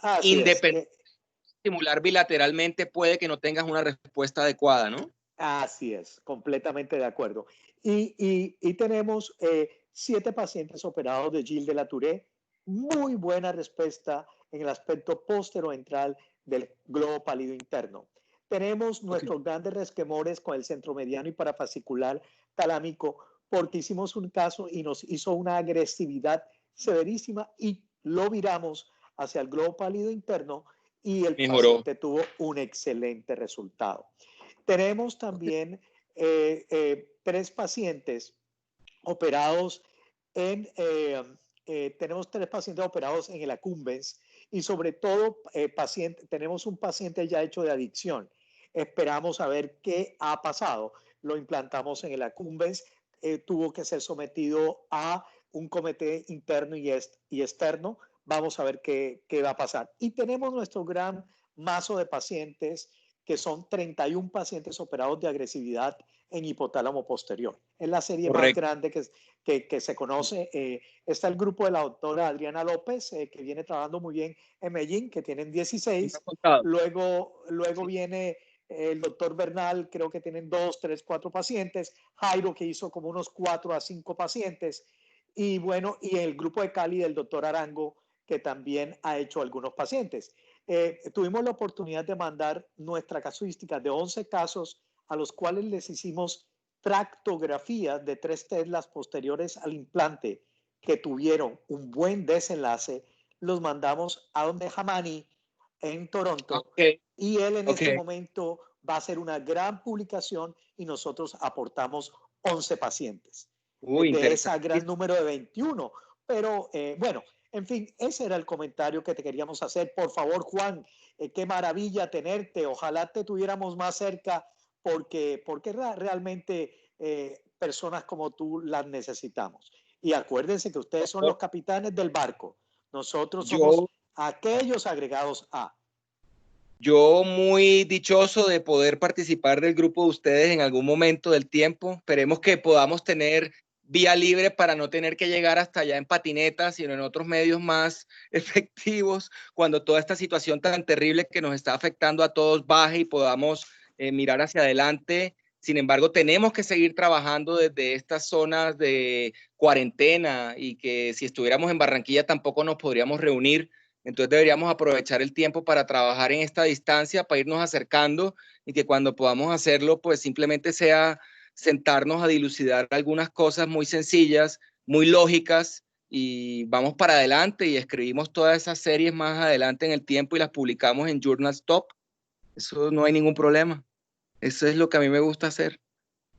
Así es. independiente de estimular bilateralmente, puede que no tengas una respuesta adecuada, ¿no? Así es, completamente de acuerdo. Y tenemos 7 pacientes operados de Gilles de la Tourette, muy buena respuesta en el aspecto posteroventral del globo pálido interno. Tenemos Ok. nuestros grandes resquemores con el centromediano y parafascicular talámico, porque hicimos un caso y nos hizo una agresividad severísima y lo viramos hacia el globo pálido interno, y el Mejoró. paciente tuvo un excelente resultado. Tenemos también 3 pacientes operados tenemos 3 pacientes operados en el accumbens y sobre todo tenemos un paciente ya hecho de adicción. Esperamos a ver qué ha pasado. Lo implantamos en el accumbens, tuvo que ser sometido a un comité interno y externo. Vamos a ver qué va a pasar. Y tenemos nuestro gran mazo de pacientes, que son 31 pacientes operados de agresividad en hipotálamo posterior. Es la serie más grande que se conoce. Está el grupo de la doctora Adriana López, que viene trabajando muy bien en Medellín, que tienen 16. Luego viene el doctor Bernal, creo que tienen 2, 3, 4 pacientes. Jairo, que hizo como unos 4 a 5 pacientes. Y bueno, y el grupo de Cali del doctor Arango, que también ha hecho algunos pacientes. Tuvimos la oportunidad de mandar nuestra casuística de 11 casos a los cuales les hicimos tractografía de 3 teslas posteriores al implante que tuvieron un buen desenlace. Los mandamos a donde Hamani en Toronto, y él en este momento va a hacer una gran publicación y nosotros aportamos 11 pacientes de ese gran número de 21. Pero bueno, en fin, ese era el comentario que te queríamos hacer. Por favor, Juan, qué maravilla tenerte. Ojalá te tuviéramos más cerca porque realmente personas como tú las necesitamos. Y acuérdense que ustedes son los capitanes del barco. Nosotros somos aquellos agregados a. Yo muy dichoso de poder participar del grupo de ustedes en algún momento del tiempo. Esperemos que podamos tener vía libre para no tener que llegar hasta allá en patineta, sino en otros medios más efectivos, cuando toda esta situación tan terrible que nos está afectando a todos baje y podamos mirar hacia adelante. Sin embargo, tenemos que seguir trabajando desde estas zonas de cuarentena, y que si estuviéramos en Barranquilla tampoco nos podríamos reunir. Entonces deberíamos aprovechar el tiempo para trabajar en esta distancia, para irnos acercando, y que cuando podamos hacerlo, pues simplemente sea sentarnos a dilucidar algunas cosas muy sencillas, muy lógicas, y vamos para adelante y escribimos todas esas series más adelante en el tiempo y las publicamos en Journals Top. Eso no hay ningún problema. Eso es lo que a mí me gusta hacer.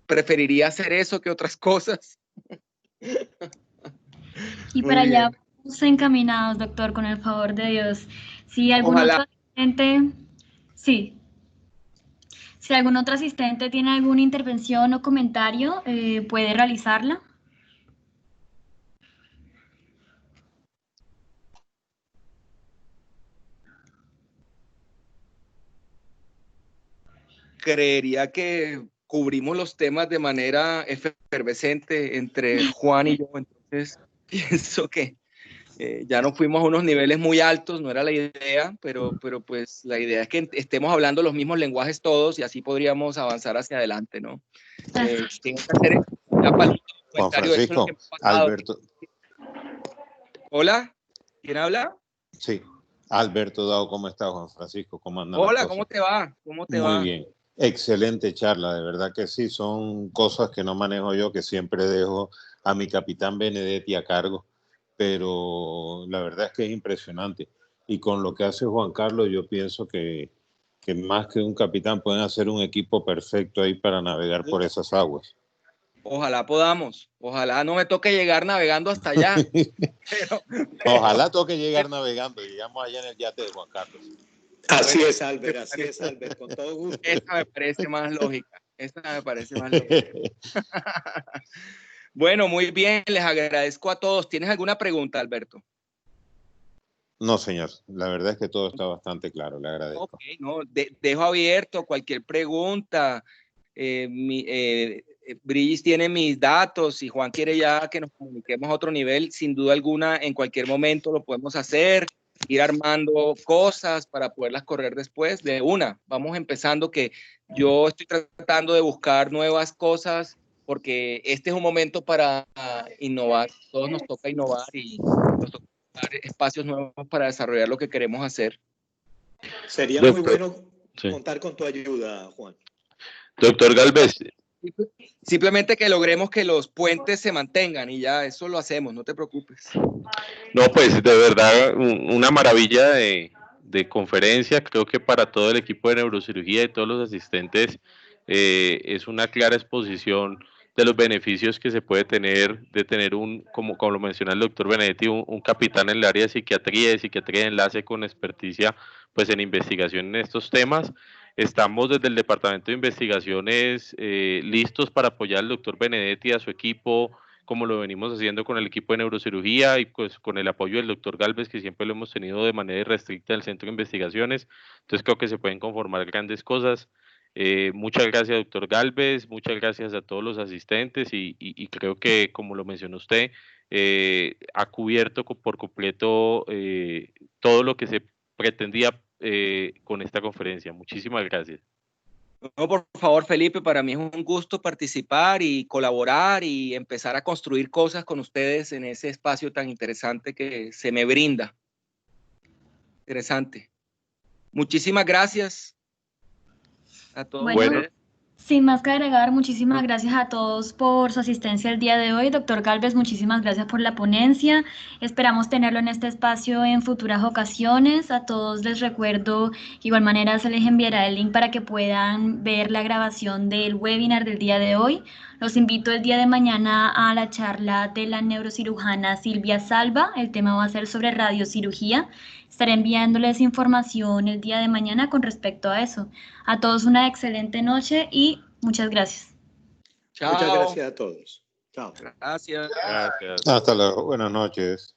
Preferiría hacer eso que otras cosas. Y para allá vamos encaminados, doctor, con el favor de Dios. Si algún otro asistente, sí. Si algún otro asistente tiene alguna intervención o comentario, puede realizarla. Creería que cubrimos los temas de manera efervescente entre Juan y yo, entonces pienso que ya nos fuimos a unos niveles muy altos, no era la idea, pero pues la idea es que estemos hablando los mismos lenguajes todos y así podríamos avanzar hacia adelante, ¿no? Tengo que hacer Juan Francisco, Alberto. Hola, ¿quién habla? Sí, Alberto Dao, ¿cómo estás, Juan Francisco? ¿Cómo andan? Hola, ¿cómo te va? Muy bien, excelente charla, de verdad que sí, son cosas que no manejo yo, que siempre dejo a mi capitán Benedetti a cargo, pero la verdad es que es impresionante. Y con lo que hace Juan Carlos, yo pienso que más que un capitán pueden hacer un equipo perfecto ahí para navegar por esas aguas. Ojalá podamos, ojalá no me toque llegar navegando hasta allá. pero, ojalá toque llegar navegando, llegamos allá en el yate de Juan Carlos. Así es, Albert, con todo gusto. Esa me parece más lógica, Bueno, muy bien, les agradezco a todos. ¿Tienes alguna pregunta, Alberto? No, señor. La verdad es que todo está bastante claro. Le agradezco. Okay, no, dejo abierto cualquier pregunta. Brigitte tiene mis datos. Si Juan quiere ya que nos comuniquemos a otro nivel, sin duda alguna, en cualquier momento lo podemos hacer. Ir armando cosas para poderlas correr después de una. Vamos empezando, que yo estoy tratando de buscar nuevas cosas, porque este es un momento para innovar. Todos nos toca innovar y nos toca buscar espacios nuevos para desarrollar lo que queremos hacer. Sería muy bueno contar con tu ayuda, Juan. Doctor Galvez. Simplemente que logremos que los puentes se mantengan y ya eso lo hacemos, no te preocupes. No, pues de verdad una maravilla de de conferencia. Creo que para todo el equipo de neurocirugía y todos los asistentes es una clara exposición de los beneficios que se puede tener de tener como lo menciona el doctor Benedetti, un capitán en el área de psiquiatría de enlace con experticia pues en investigación en estos temas. Estamos desde el Departamento de Investigaciones listos para apoyar al doctor Benedetti y a su equipo, como lo venimos haciendo con el equipo de neurocirugía y pues con el apoyo del doctor Galvez, que siempre lo hemos tenido de manera irrestricta en el Centro de Investigaciones. Entonces creo que se pueden conformar grandes cosas. Muchas gracias, doctor Galvez, muchas gracias a todos los asistentes y creo que, como lo mencionó usted, ha cubierto por completo todo lo que se pretendía con esta conferencia. Muchísimas gracias. No, por favor, Felipe, para mí es un gusto participar y colaborar y empezar a construir cosas con ustedes en ese espacio tan interesante que se me brinda. Interesante. Muchísimas gracias a todos. Bueno, sin más que agregar, muchísimas gracias a todos por su asistencia el día de hoy. Doctor Galvez, muchísimas gracias por la ponencia. Esperamos tenerlo en este espacio en futuras ocasiones. A todos les recuerdo, de igual manera se les enviará el link para que puedan ver la grabación del webinar del día de hoy. Los invito el día de mañana a la charla de la neurocirujana Silvia Salva. El tema va a ser sobre radiocirugía. Estaré enviándoles información el día de mañana con respecto a eso. A todos una excelente noche y muchas gracias. Chao. Muchas gracias a todos. Chao. Gracias. Gracias. Hasta luego. Buenas noches.